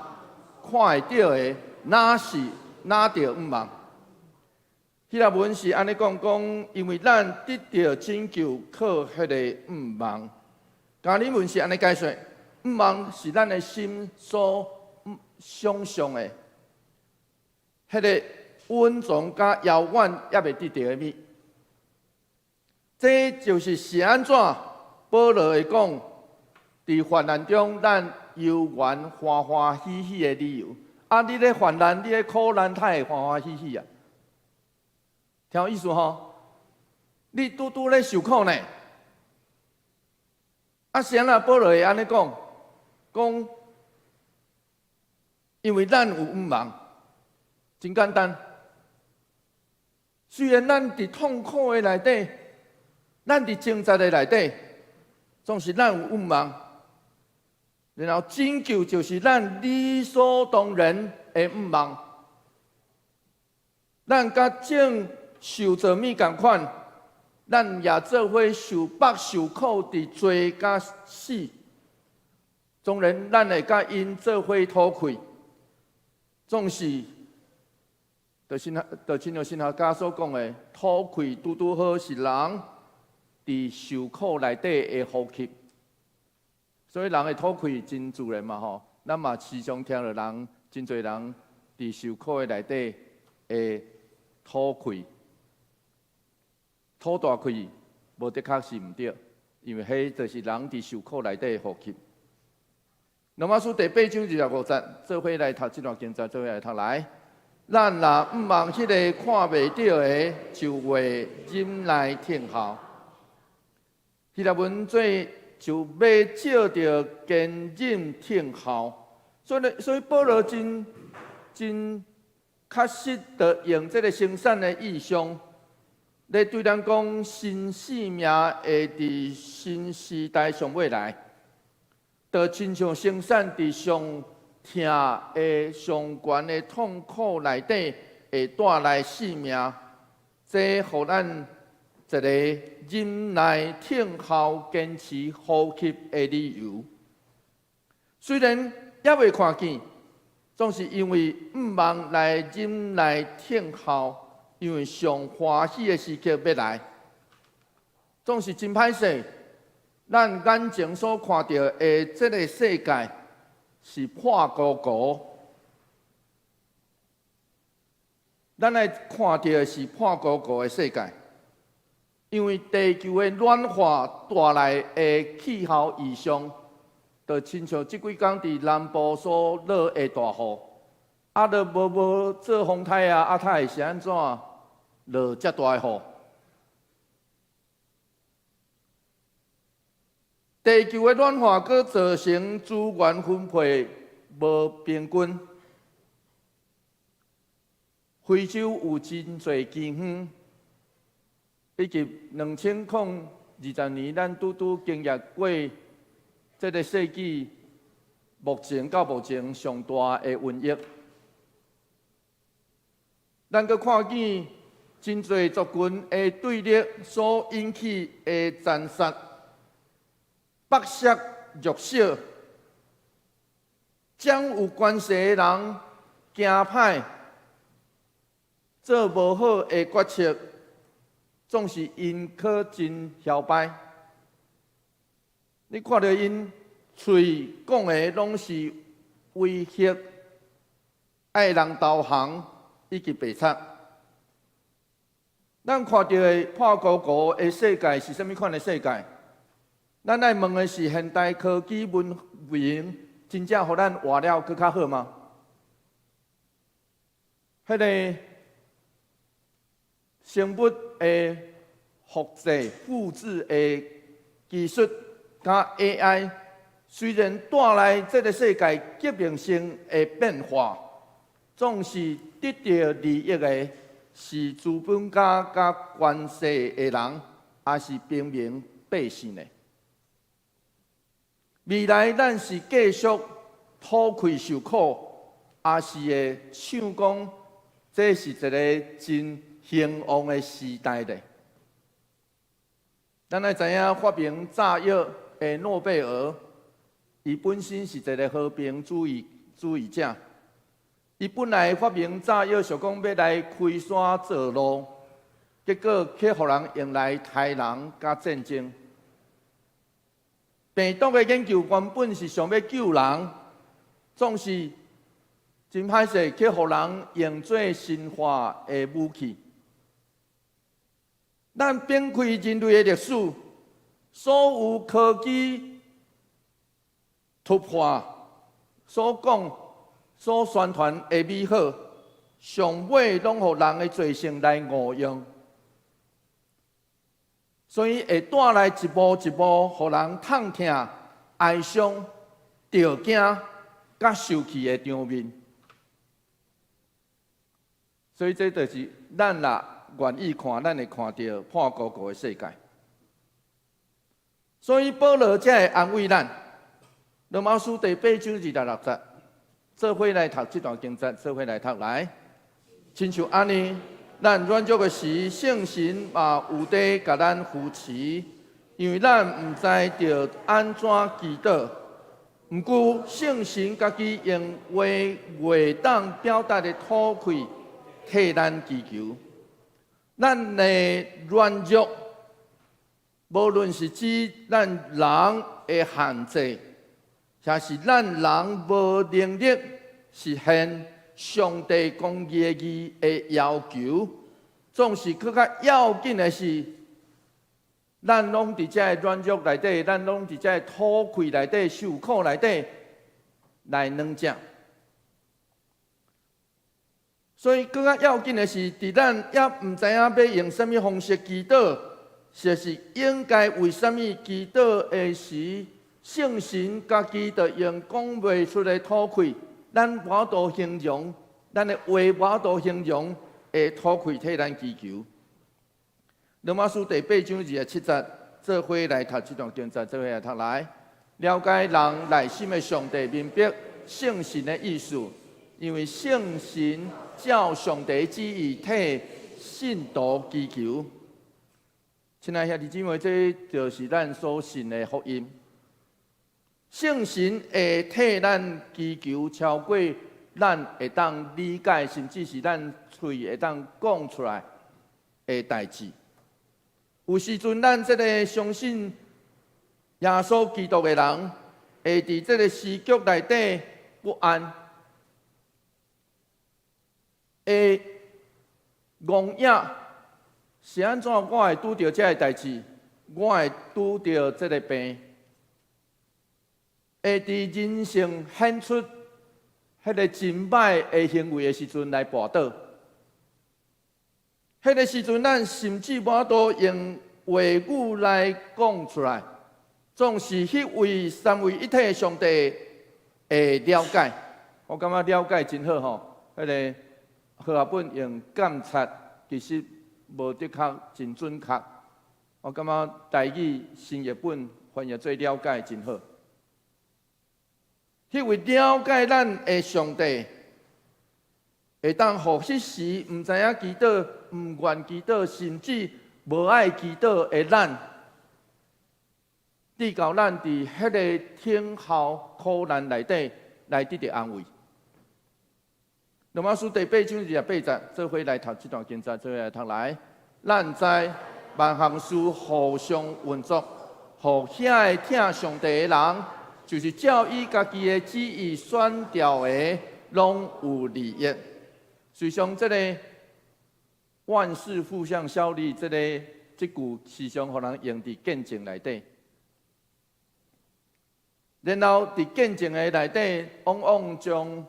看会到的，哪是哪着毋望？希腊文是安尼讲，因为咱得到拯救，靠迄个毋望。加里文是安尼解说，毋望是咱的心所想象的，迄个稳重甲遥远也未得到的物。这就是安怎保罗会讲，伫患难中咱悠然欢欢喜喜的理由。啊，你咧患难，你咧苦难，他会欢欢喜喜啊？听有意思吼？你拄拄咧受苦呢？啊，是安那保罗会安尼讲？因为咱有毋望，真简单。虽然咱伫痛苦的内底。咱伫挣扎的内底，总是咱有毋望，然后拯救就是咱理所当然的毋望。咱甲正受造物共款，咱也做伙受迫受苦伫罪甲死。当然，咱会甲因做伙吐气，总是，就亲像神学家所讲的，吐气拄拄好是人。伫受苦内底的呼吸，所以人的吐气真自然嘛吼。咱嘛时常听到人真侪人伫受苦的内底的吐气，吐大气，无的确是毋对，因为迄就是人伫受苦内底的呼吸。罗马书第8章25节，做伙来读这段经节，做伙来读来。咱若毋望迄个看袂到的，就会忍耐听候。希腊文做就要照着坚忍听候，所以保罗真确实地用这个生产的意象，来对咱讲新生命会伫新时代上尾来，就亲像生产伫上痛的上悬的痛苦内底会带来生命，这互咱。一个忍耐、听候、坚持呼吸的理由，虽然也未看见，总是因为毋望来忍耐、听候，因为上欢喜的时刻要来，总是真歹势。咱眼前所看到的这个世界是破糊糊，咱来看到的是破糊糊的世界。因为地球的暖化带来的气候异常，就亲像即几天伫南部所落的大雨，啊，就无做风台啊，啊，它会是安怎落遮大的雨？地球的暖化，佫造成资源分配无平均。非洲有真侪饥荒。以及2020年，咱拄经历过这个世纪到目前上大的瘟疫。咱阁看见真侪族群的对立所引起的残杀、剥削、弱小，将有关系的人惊歹，做无好的决策。总是因可真摇摆，你看到因嘴讲的拢是威胁、爱人投降以及白贼。咱看到的破糊糊的世界是甚物款的世界？咱来问的是现代科技文明真正互咱活了更较好吗？迄个生物的复制的技术加 AI， 虽然带来这个世界革命性的变化，总是得到利益的是资本家加权势的人，也是平民百姓的。未来咱是继续讨开受苦，也是会想讲，这是一个真兴旺的时代的。咱来知影发明炸药的诺贝尔，伊本身是一个和平主义者。伊本来发明炸药，想讲要来开山造路，结果去互人用来杀人甲战争。病毒的研究原本是想要救人，总是真歹势，去互人用作生化的武器。咱展开人类的历史，所有科技突破所讲、所宣传的美好，上尾拢互人的罪行来误用。所以会带来一步一步，互人痛痛、哀伤、着惊、甲受气的场面。所以这就是咱啦愿意看，咱会看到破糊糊的世界。所以保罗才会安慰咱。罗马书第8章2-6节，做伙来读这段经节，做伙来读来。亲像安尼。咱软弱的时，圣神嘛有在甲咱扶持，因为咱毋知着安怎祈祷。毋过圣神家己用话袂当表达的吐气，替咱祈求。咱的软弱，无论是指咱人的限制，还是咱人无能力实现。上帝公义的要求，总是更较要紧的是，咱拢伫这软弱内底，咱拢伫这吐气内底、受苦内底来软正。所以更较要紧的是，伫咱也毋知影要用什么方式祈祷，就是应该为什么祈祷的时，圣神家己就用讲袂出的吐气。咱无度形容，咱的话无度形容，会吐气替咱祈求。罗马书第8章27节，做伙来读这段经节，做伙来读来，了解人内心的上帝，明白圣神的意思，因为圣神照上帝旨意替信徒祈求。亲爱兄弟姊妹，这就是咱所信的福音。圣神会替咱祈求超过咱会当理解，甚至是咱嘴会当讲出来的代志。有时阵，咱这个相信耶稣基督的人，会伫这个时局内底不安，会戆影是安怎？我会拄到这个代志，我会拄到这个病。会伫人生显出迄个真歹的行为的时阵来跋倒，迄个时阵咱甚至无法度用话语来讲出来，总是迄位三位一体的上帝会了解。我感觉了解真好吼，迄个和合本用监察，其实无的确真准确。我感觉台语新译本翻译做了解真好。迄位了解咱的上帝，会当互迄时毋知影祈祷、毋愿祈祷，甚至无爱祈祷的咱，递到咱伫迄个听候苦难内底来得到安慰。罗马书第8章28节，做伙来读这段经节，做伙来读来。咱知万项事互相运作，互遐个听上帝的人。就是照伊家己的旨意选调的，拢有利益。随上这个万事互相效力，这句时常互人用伫见证内底。然后伫见证的内底，往往将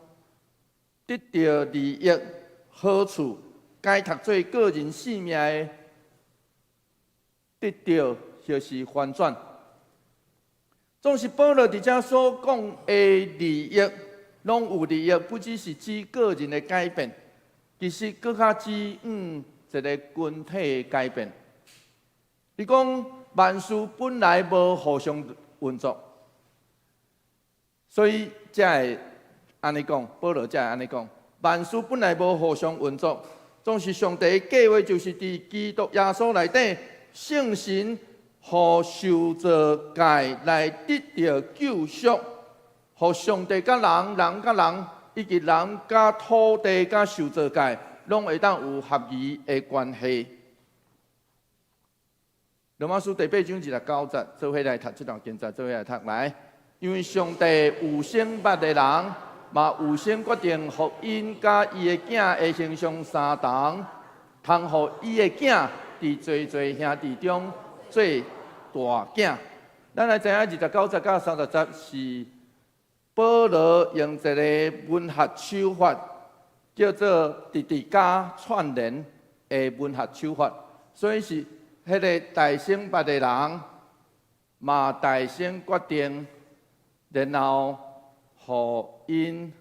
得到利益、好处，该读做个人性命的得到，就是反转。总是保罗伫遮所讲的利益，拢有利益，不只是指个人的改变，其实更较指一个群体的改变。伊讲万事本来无互相运作，所以才会安尼讲。保罗才会安尼讲，万事本来无互相运作，总是上帝的计划，就是伫基督耶稣内底，圣神。互受造界来得到救赎，互上帝甲人、人甲人，以及人甲土地甲受造界，拢会当有合宜的关系。罗马书第8章29节，做伙来读这段经节，做伙来读来。因为上帝有先捌的人，嘛有先决定，互因甲伊的囝的形象相同，通互伊的囝伫侪侪兄弟中做大囝。咱来知影29节到30节是保罗用一个文学手法，叫做直直加串联的文学手法，所以是迄个大先捌的人，嘛大先决定，然后互因，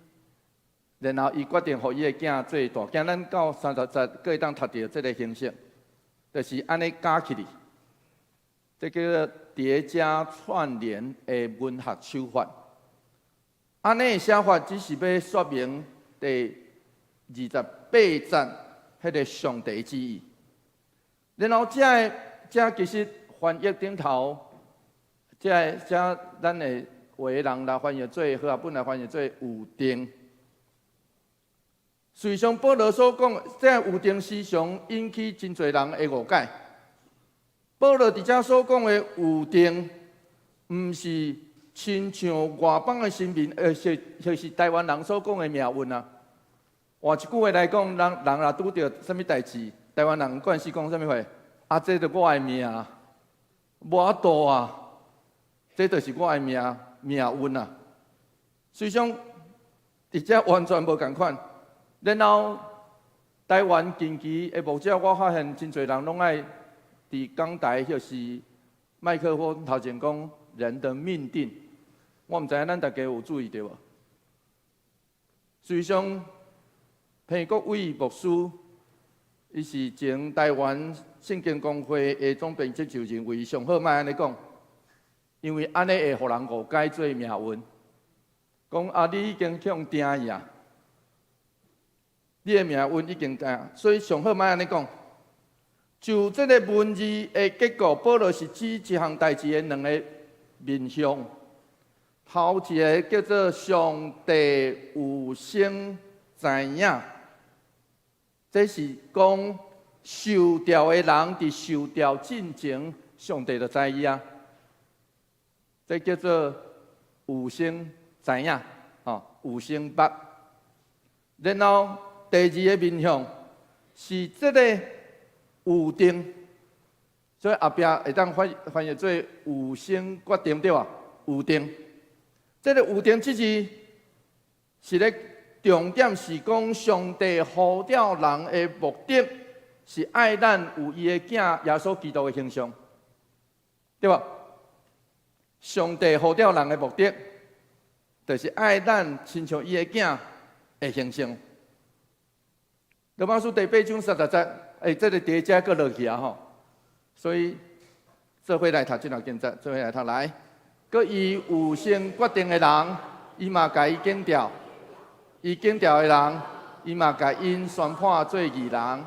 然后伊决定互伊的囝做大囝。咱到30节可以当读到这个形式，就是安尼加起来。这叫做叠加串联的文学手法。安尼的写法只是要说明第28节迄个上帝之意。然后这其实翻译顶头，这咱的话人来翻译做和合本来翻译做有定。实际上保罗所讲，这有定时常引起真侪人的误解。保罗伫遮所讲的有定，毋是亲像外邦的神明，就是台湾人所讲的命运啊。换一句话来讲，人若拄着什么代志，台湾人惯是讲什么话？啊，这着我的命，无法度啊，这就是我的命运啊。实际上，伫遮完全无共款。然后，台湾近期的牧者，我发现真侪人拢爱。伫讲台就是麦克风头前讲人的命定，我毋知影咱大家有注意到无？实际上，彭国伟牧师，伊是前台湾圣经公会的总编辑，就认为上好莫安尼讲，因为安尼会互人误解做命运。讲啊，你已经向定去啊，你的命运已经定，所以上好莫安尼讲。就这个文字的结果，保罗是指一项代志的两个面向。头一个叫做上帝有先知影，这是讲受调的人伫受调进前，上帝就知影。这叫做有先知影，有先捌。然后第二个面向是这个。有定，所以后壁会当翻译做有先决定对吧？有定，这个有定之字是咧重点是讲上帝呼召人的目的是爱咱有伊的囝耶稣基督的形象，对吧？上帝呼召人的目的就是爱咱亲像伊的囝的形象。罗马书第8章30节。这个叠加个落去啊吼，所以做伙来读这段经节，做伙来读来。佮伊有先决定的人，伊嘛甲伊拣调；伊拣调的人，伊嘛甲因宣判做义人；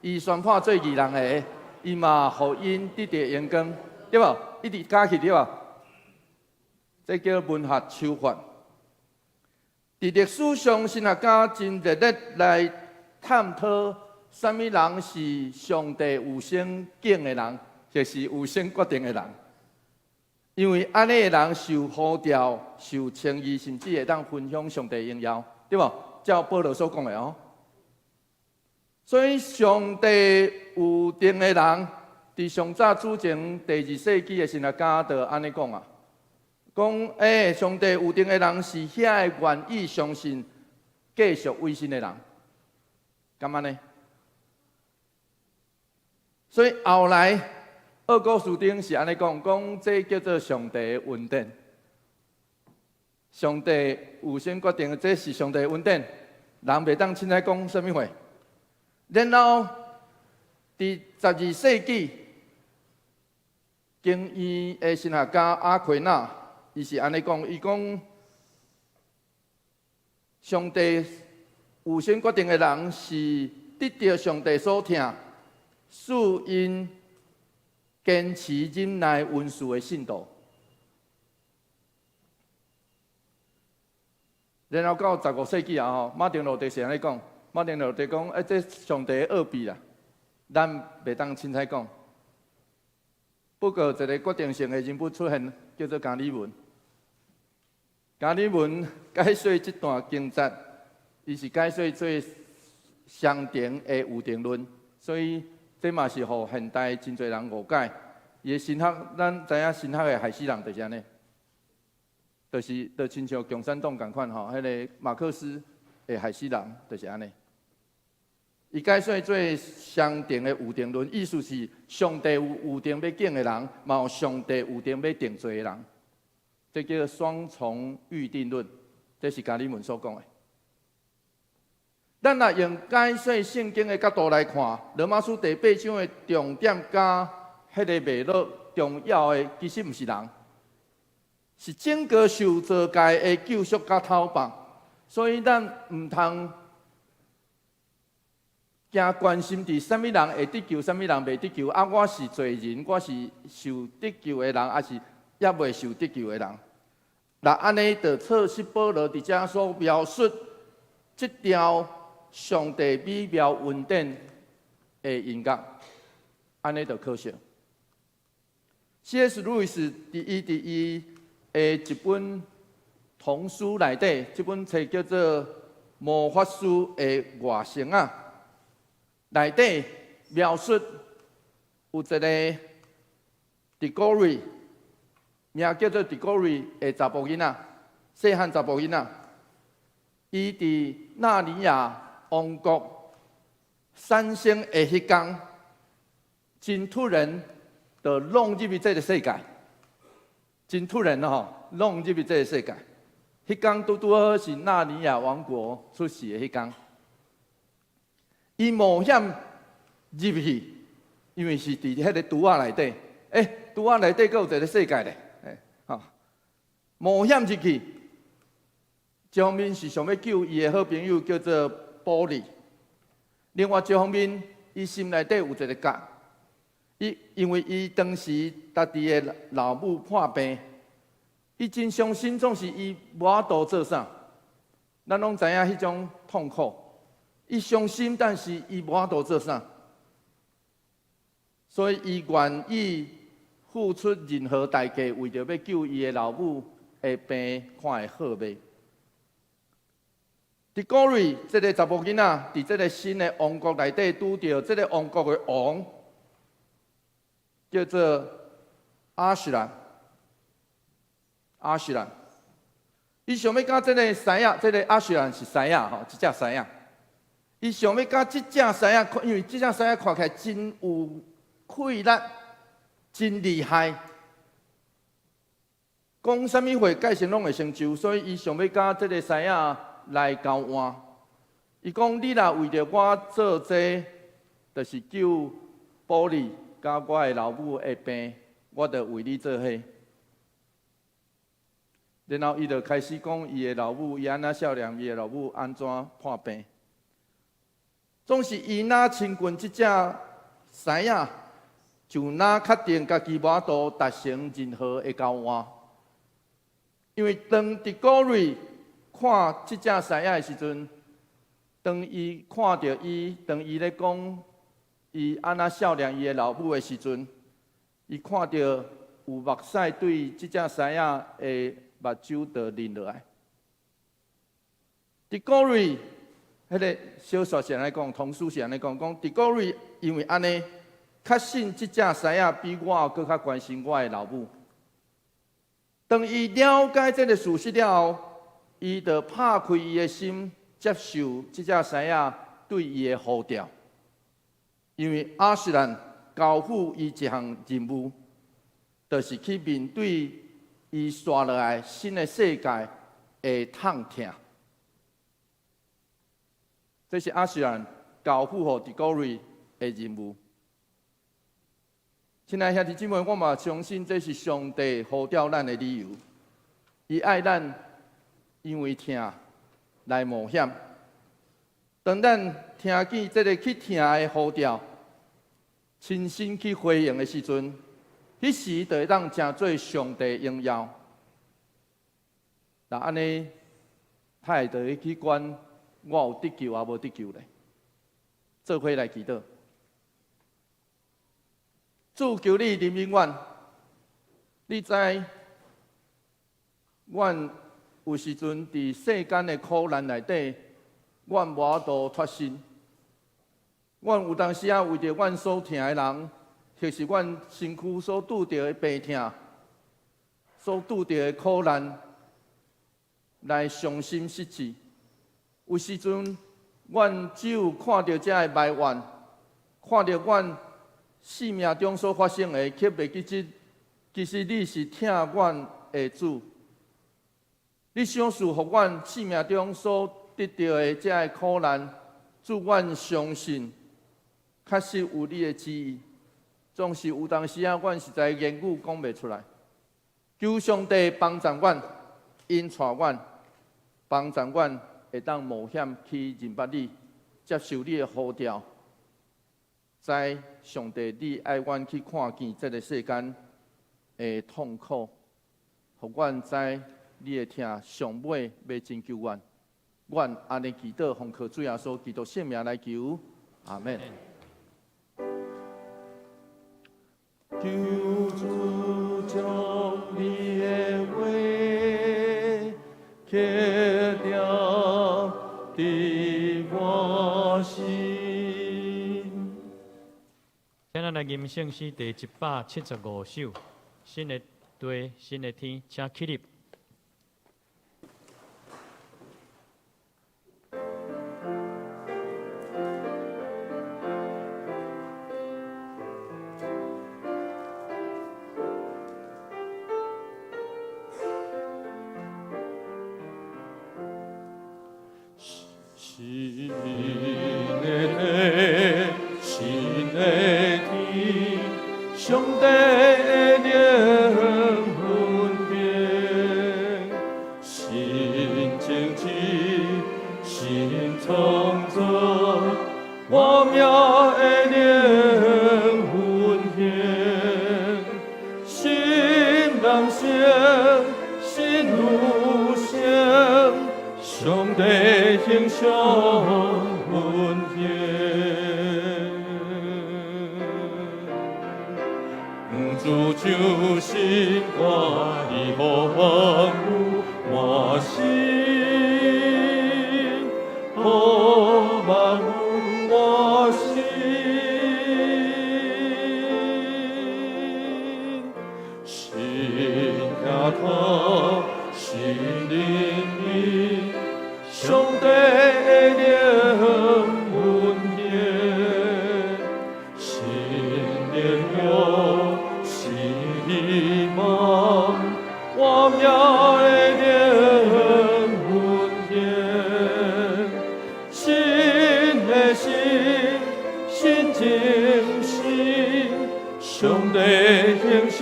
伊宣判做义人的，伊嘛互因得到荣光，对无？一直加起对无？这叫文学手法。伫历史上，神学家真热烈来探讨。什么人是上帝有先拣的人，就是有先决定的人。因为安尼的人受呼召、受称义，甚至会当分享上帝荣耀，对无？照保罗所讲的哦。所以上帝有定的人，伫上早之前第2世纪的神学家就安尼讲啊，讲上帝有定的人是遐个愿意相信、继续委身的人，干嘛呢？所以后来，奥古斯丁是安尼讲，这叫做上帝的恩典。上帝有先决定，这是上帝的恩典，人袂当凊彩讲什么话。然后，伫12世纪，经伊的神学家阿奎那，伊是安尼讲，伊讲上帝有先决定的人是得到上帝所疼，使因坚持忍耐温顺的信徒。然后到15世纪啊，马丁路德是安尼讲，马丁路德讲，这上帝的奥秘啦，咱袂当凊彩讲。不过一个决定性的人物出现，叫做加里文。加里文解说这段经节，伊是解说做相同的有定论，所以这嘛是互现代真侪人误解。伊的神学，咱知影神学的害死人就是安尼。就亲像共产党共款吼，迄个马克思会害死人，就是安尼。伊解说做相定的有定论，意思是上帝有定要敬的人，嘛有上帝有定要定罪的人，这叫双重预定论，这是加里文所讲的。咱若用解说圣经的角度来看，罗马书第8章的重点甲迄个脉络重要的，其实毋是人。是整个受造界的救赎甲讨棒，所以咱唔通惊关心伫什么人会得救，什么人袂得救。啊，我是罪人，我是受得救的人，还是也未受得救的人？那安尼就测试保罗伫遮所描述这条上帝美妙恩典的音乐，安尼就可笑。C.S. 路易斯伫伊一本童书内底，这本册叫做《魔法师的外甥》啊，内底描述有一个 Diggory， 名叫做 Diggory 的查甫囡仔，细汉查甫囡仔，伊伫纳尼亚王国产生的迄天，真突然就弄入去这个世界。真突然吼，弄入去这个世界。迄天拄好是纳尼亚王国出世的迄天，伊冒险入去，因为是伫迄个拄仔内底。拄仔内底阁有一个世界咧，冒险入去。一方面是想要救伊的好朋友叫做波利，另外一方面，伊心内底有一个结。因为伊当时家己的老母破病，伊真伤心，总是伊无法度做啥。咱拢知影迄种痛苦，伊伤心，但是伊无法度做啥，所以伊愿意付出任何代价，为着要救伊的老母的病看会好袂。伫古瑞这个查甫囡仔，伫这个新的王国内底拄着这个王国的王。叫做阿什兰，伊想要甲这个狮仔，这个阿什兰是狮仔吼，一只狮仔。伊想要甲这只狮仔，因为这只狮仔看起来真有气力，真厉害，讲什么话改成拢会成就，所以伊想要甲这个狮仔来交换。伊讲：你若为着我做这，就是救保利。甲我的老母的病，我就为你做伙。然后伊就开始讲伊的老母，伊安那少年，伊的老母安怎破病。总是伊若亲近这只狮仔，就若确定家己无法度达成任何的交换。因为当伫古瑞看这只狮仔的时阵，当伊看到伊，当伊咧讲。伊安那少年伊的老母的时阵，伊看到有目屎对这只狮仔的目睭就淋落来。伫古瑞，迄个小说是安尼讲，童书是安尼讲，伫古瑞因为安尼，确信这只狮仔比我更较关心我的老母。当伊了解这个事实了后，伊就拍开伊的心，接受这只狮仔对伊的呼召。因为阿什兰交付伊一项任务，就是去面对伊刷落来新的世界会痛疼。这是亚述人交付予伫古瑞的任务。亲爱兄弟姊妹，我嘛相信这是上帝呼召咱的理由。伊爱咱，因为疼来冒险。当咱听见这个去疼的呼召，亲身去回应的时阵，迄时就会当成做上帝荣耀。那安尼，他会就会去管我有得救也无得救咧。做伙来祈祷。主求你怜悯阮，你知，阮有时阵伫世间的苦难内底，阮无法度脱身。阮有当时啊，为着阮所疼的人，或是阮身躯所拄着的病痛、所拄着的苦难，来伤心失志。有时阵，阮只有看到这的埋怨，看到阮生命中所发生的，却袂记得，其实你是疼阮的主。你想赐予阮生命中所得到的这的苦难，主，阮相信，确实有你的旨意。总是有当时啊，阮实在言语讲袂出来。求上帝帮助阮，引带阮，帮助阮会当冒险去认捌你，接受你的呼召。在上帝，你爱阮去看见这个世间的痛苦，互阮知你的疼上尾要拯救阮。阮安尼祈祷，奉靠主耶稣基督圣名来求，阿门。求主将你的话刻掉伫我心。今仔来吟圣诗第175首，新的地，新的天，请起立。新的地，新的天，上帝的灵魂变，新天气，新创造，我庙的灵魂变，新人生，新路线。上帝形象温馨，主就是我以后万物我心，哦万物我心，心呀他，心灵里。上帝的灵温暖，新灵有新希望，我庙的灵温暖，新的心，新精神，上帝形象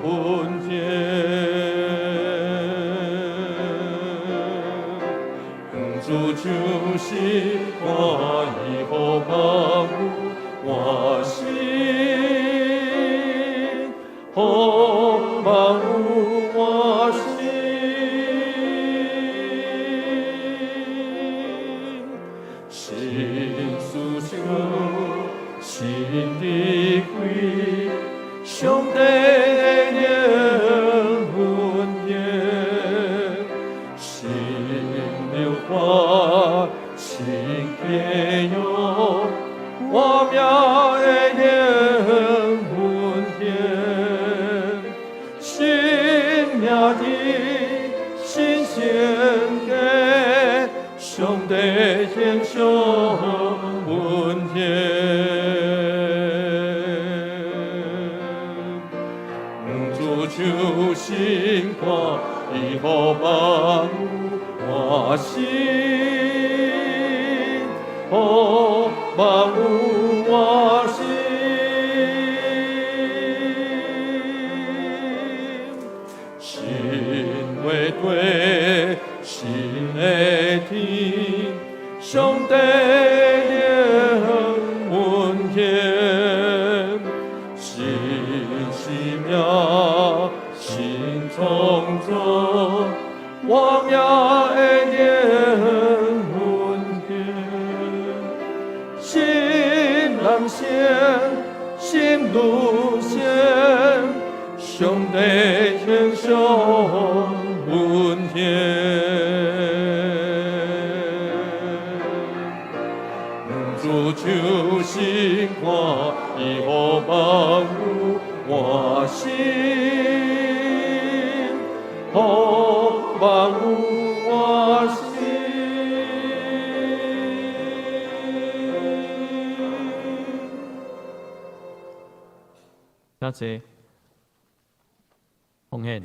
温暖。主就是我以后万物我心，哦万物我心，新思想，新的规，上帝的灵温暖，新流花，新天佑，我庙的灵温暖，新命的新献给上帝形象温暖。主就是我以后吧。我心，哦，万有我心，心为对，心的天，上帝灵温馨，心是命，心创造，我命的灵温馨，心人生，心如仙，上帝形象温馨。主就是看，伊予万有我心，予万有我心。多谢奉献，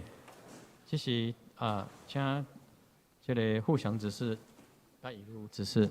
这是请这个互相指示，甲一路指示。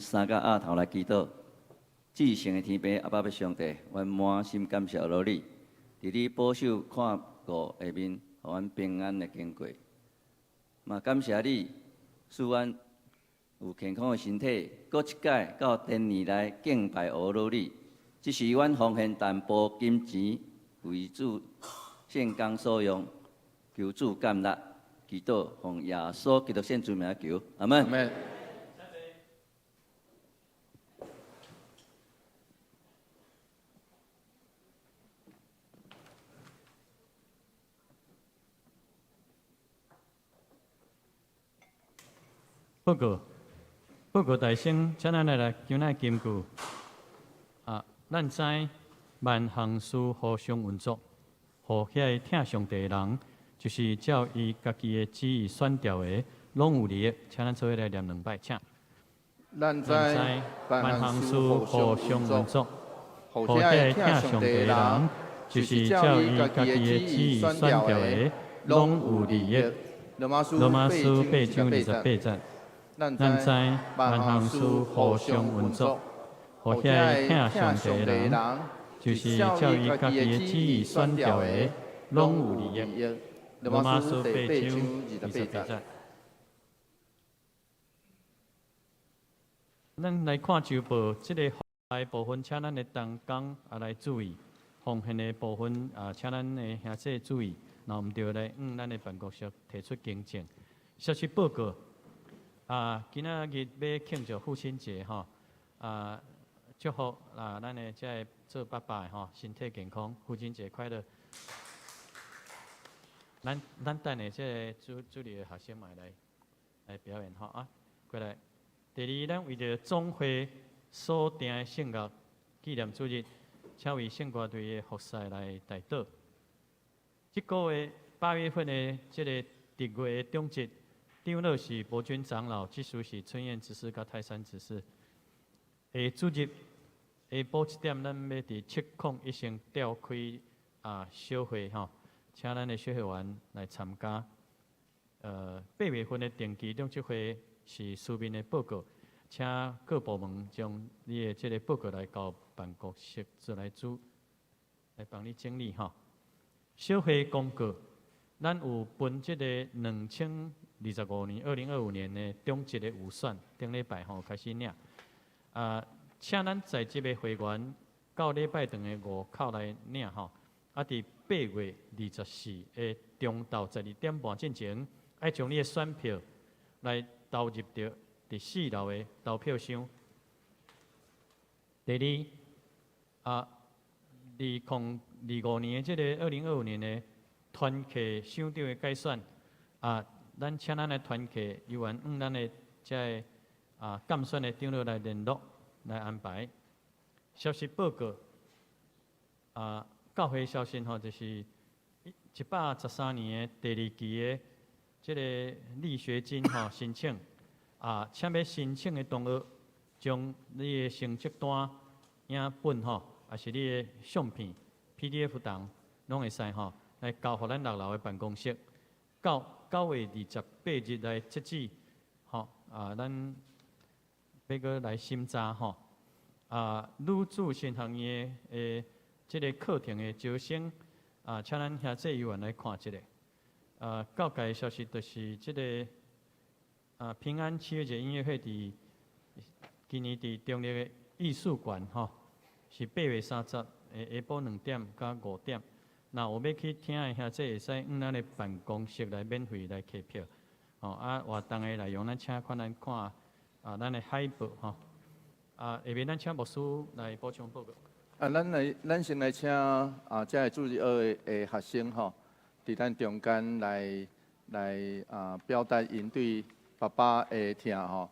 三甲额头来祈祷，至圣的天父阿爸父上帝，阮满心感谢罗你，伫你保守看顾下面，互阮平安的经过。嘛感谢你，使阮有健康的身体，搁一届到天年来敬拜阿罗你。这是阮奉献淡薄金钱为主献工所用，求主感纳，祈祷奉耶稣基督圣主名求，阿门。阿门。报告大圣，请咱来叫咱金句。咱知万行事互相运作，互遐听上帝的人，就是照伊家己的旨意选调的，拢有利益。请咱做伙来念两摆，请。咱知万行事互相运作，互遐听上帝的人，就是照伊家己的旨意选调的，拢有利益。罗马书8章28节。咱知万行事互相运作，互遐听上帝的人，就是照伊家己的旨意选调的，拢有利益。罗马书第8章28节。咱来看周报，这个奉献部分，请咱的同工也来注意；奉献的部分请咱的兄弟注意。那毋对来咱的办公室提出更正。消息报告今仔日要庆祝父亲节吼祝福咱的这做爸爸的身体健康，父亲节快乐。咱等下这主理的学生们来表演过来。第二，咱为着总会所定的圣乐纪念主日，请为圣歌队的服侍来代祷。这个月8月份的这个10月的中节，长老是伯君长老，执事是春燕执事甲泰山执事。主日下晡1点，咱要伫701先召开小会请咱的小会员来参加。8月份的定期中集会是书面的报告，请各部门将你的这个报告来交办公室做来帮你整理小会公告，咱有分这个2025年的中级的预算，顶礼拜开始领。请咱在职的会员到礼拜堂的5口来领伫8月24的中昼12点半进前，爱将你的选票来投入到第4楼的投票箱。第二2025年的这个2025年的团契乡长的改选咱请咱的团契由咱的这监选的长老来联络来安排。消息报告教会消息就是113年的第2期的这个力学金申请请要申请的同学，将你的成绩单、影本也是你的相片、PDF 档，拢会使来交互咱6楼的办公室。9月28日来截止咱要搁来审查女子新学院的这个课程的招生请咱兄弟委员来看一下。告解消息就是这个平安7月节音乐会伫今年伫中立的艺术馆是8月30下晡2点到5点。那有要去听的兄弟会使咱的办公室来免费来购票活动的内容咱请看咱的海报下面咱请牧师来补充报告。咱先来请这个主日学的学生伫咱中间来表达因对爸爸的疼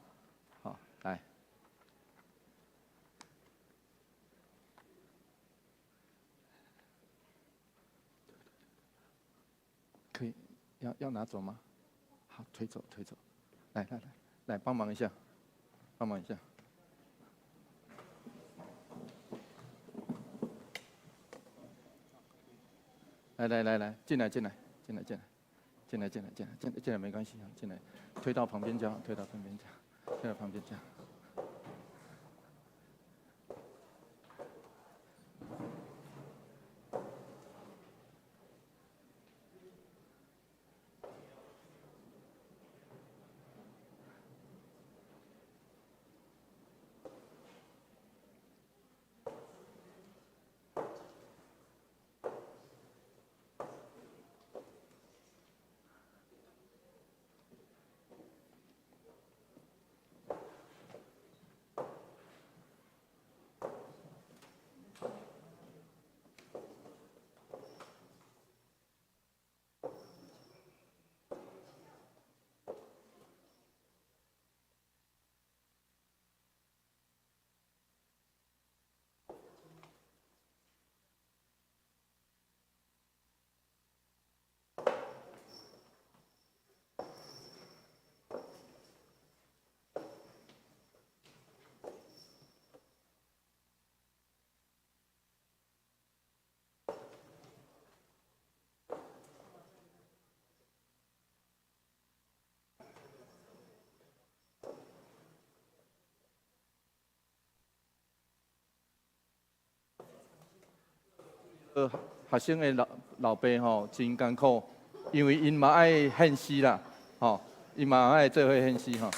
来。可以，要拿走吗？好，推走。来，帮忙一下。来，进来，没关系进来，推到旁边就好，推到旁边这样。学生的老爸真艰苦因为因嘛爱献诗啦，吼，因嘛爱做伙献诗吼。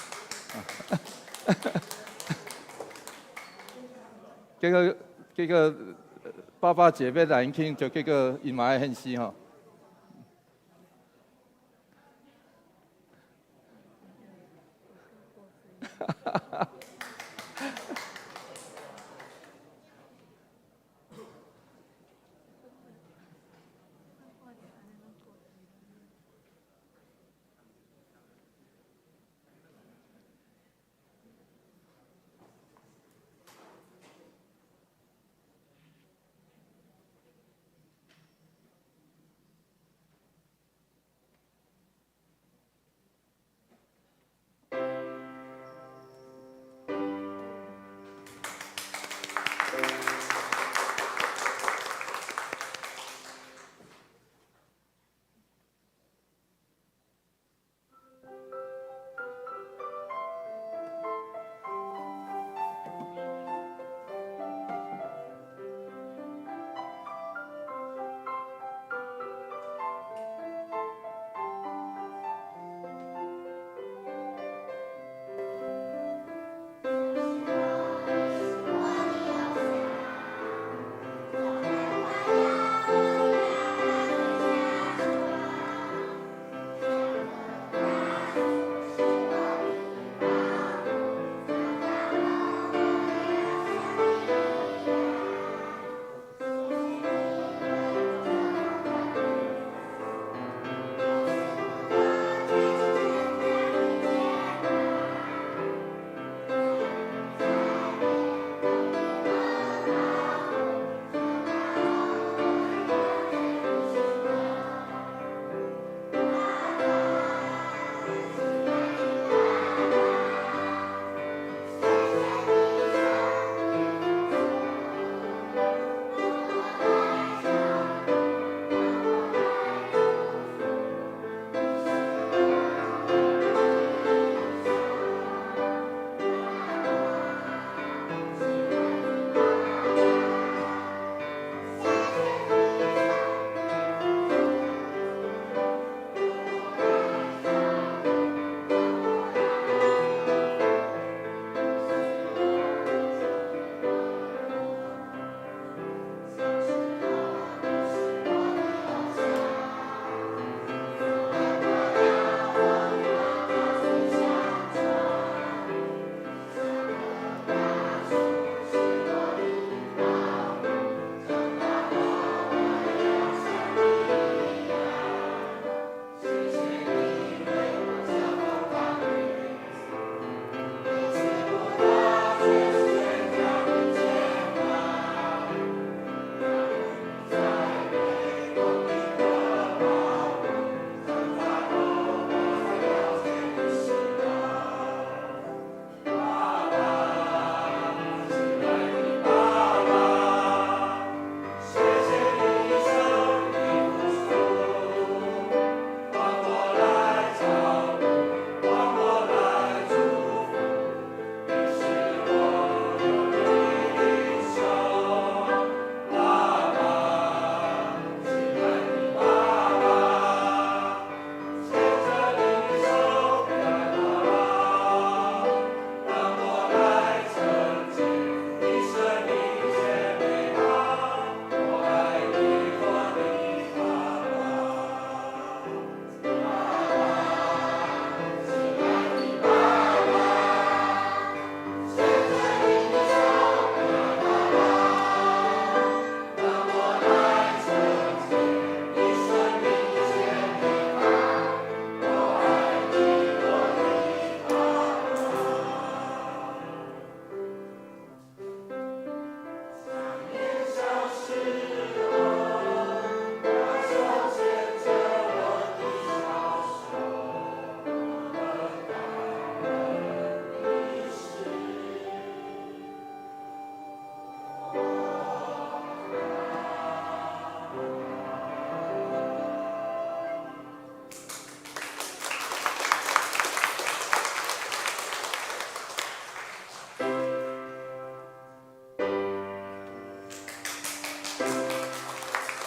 结果爸爸姐要来庆，就结果因嘛爱献诗吼。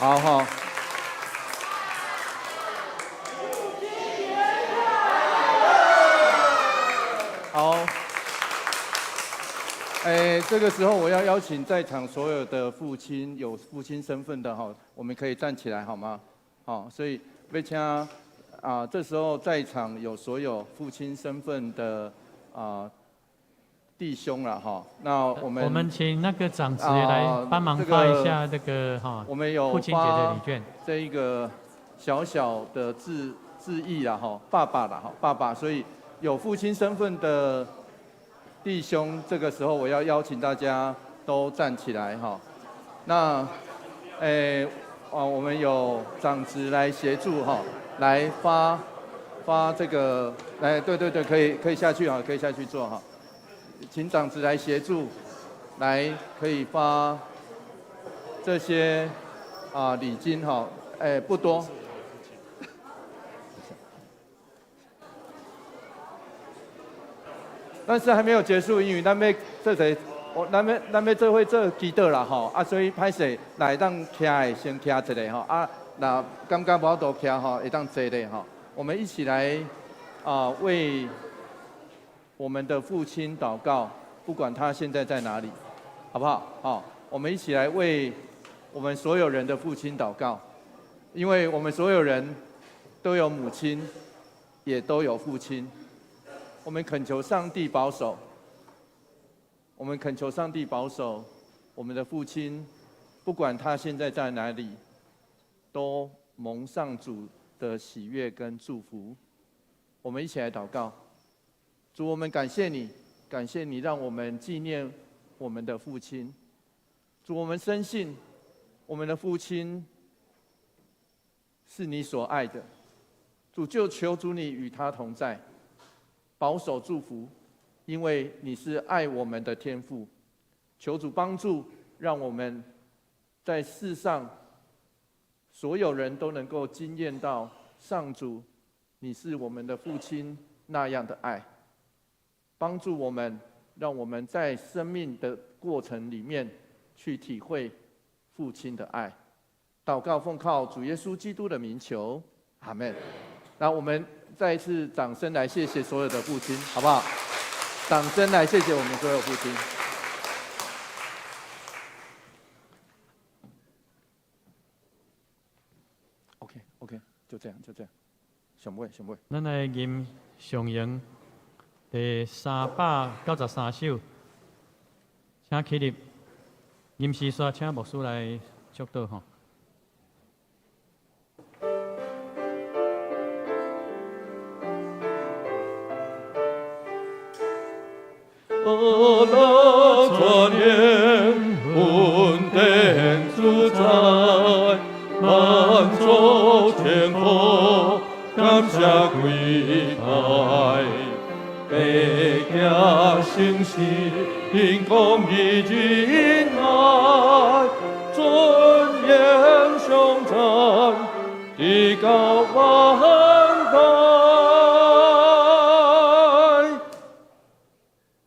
好哈，这个时候我要邀请在场所有的父亲有父亲身份的哈，我们可以站起来好吗？好，所以被请这时候在场有所有父亲身份的弟兄了哈。那我们请那个长子也来帮忙发一下那个哈，我们有父亲节的礼券。这一个小小的致意啦哈，爸爸啦哈，爸爸，所以有父亲身份的弟兄，这个时候我要邀请大家都站起来哈。那，我们有长子来协助哈，来发这个，对，可以下去哈，可以下去做哈。请长子来协助，来可以发这些礼金哈，不多。但是还没有结束，因为咱要做伙做祈祷啦吼，所以歹势来当徛的先徛一下吼，那感觉无法度徛吼，会当坐咧吼。我们一起来为我们的父亲祷告，不管他现在在哪里，好不好？好，我们一起来为我们所有人的父亲祷告，因为我们所有人都有母亲，也都有父亲。我们恳求上帝保守，我们恳求上帝保守我们的父亲，不管他现在在哪里，都蒙上主的喜悦跟祝福。我们一起来祷告，主，我们感谢你，感谢你让我们纪念我们的父亲。主，我们深信我们的父亲是你所爱的，主，就求主你与他同在。保守祝福，因为你是爱我们的天父。求主帮助，让我们在世上所有人都能够经验到上主，你是我们的父亲那样的爱。帮助我们，让我们在生命的过程里面去体会父亲的爱。祷告奉靠主耶稣基督的名求，阿们。那我们再一次掌声来谢谢所有的父亲，好不好？掌声来谢谢我们所有父亲。OK， 就这样。上尾。咱来吟上营第393首，请起立。吟诗说，请牧师来祝祷吼。传言稳定自在，万众天后感谢跪拜，白家圣事因公义仁爱，尊严上赞，地高万代。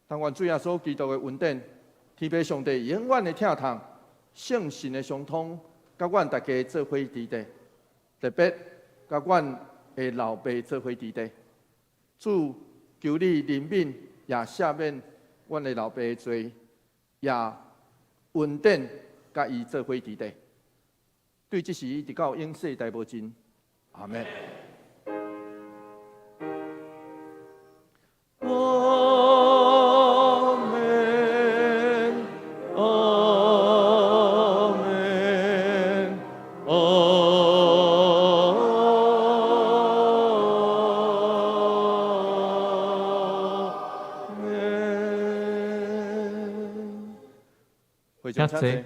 但愿主耶稣基督的恩典，天父上帝永远的疼痛，圣神的相通，甲阮大家做伙伫地，特别甲阮的老爸做伙伫地。主求你怜悯，也赦免阮的老爸的罪，也恩典甲伊做伙伫地。对这事直到永世大无尽，阿门。谢谢。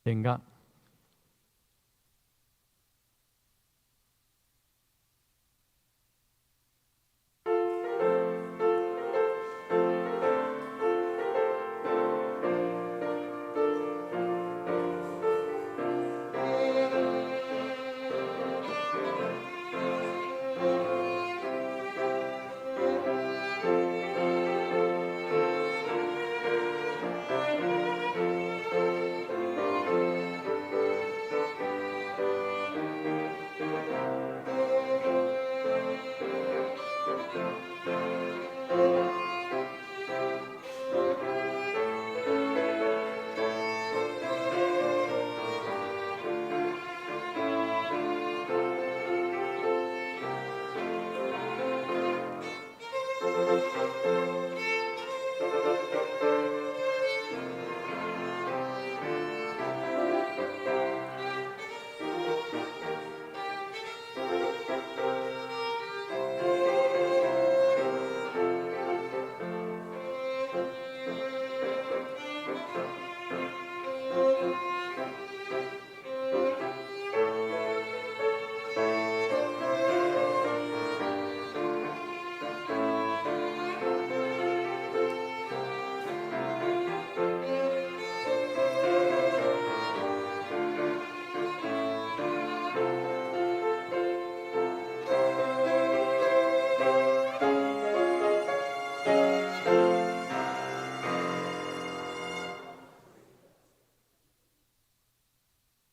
定觉。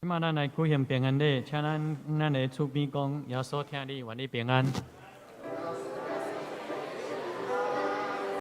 今仔咱来举行平安礼，请咱的厝边讲耶稣听你，愿你平安。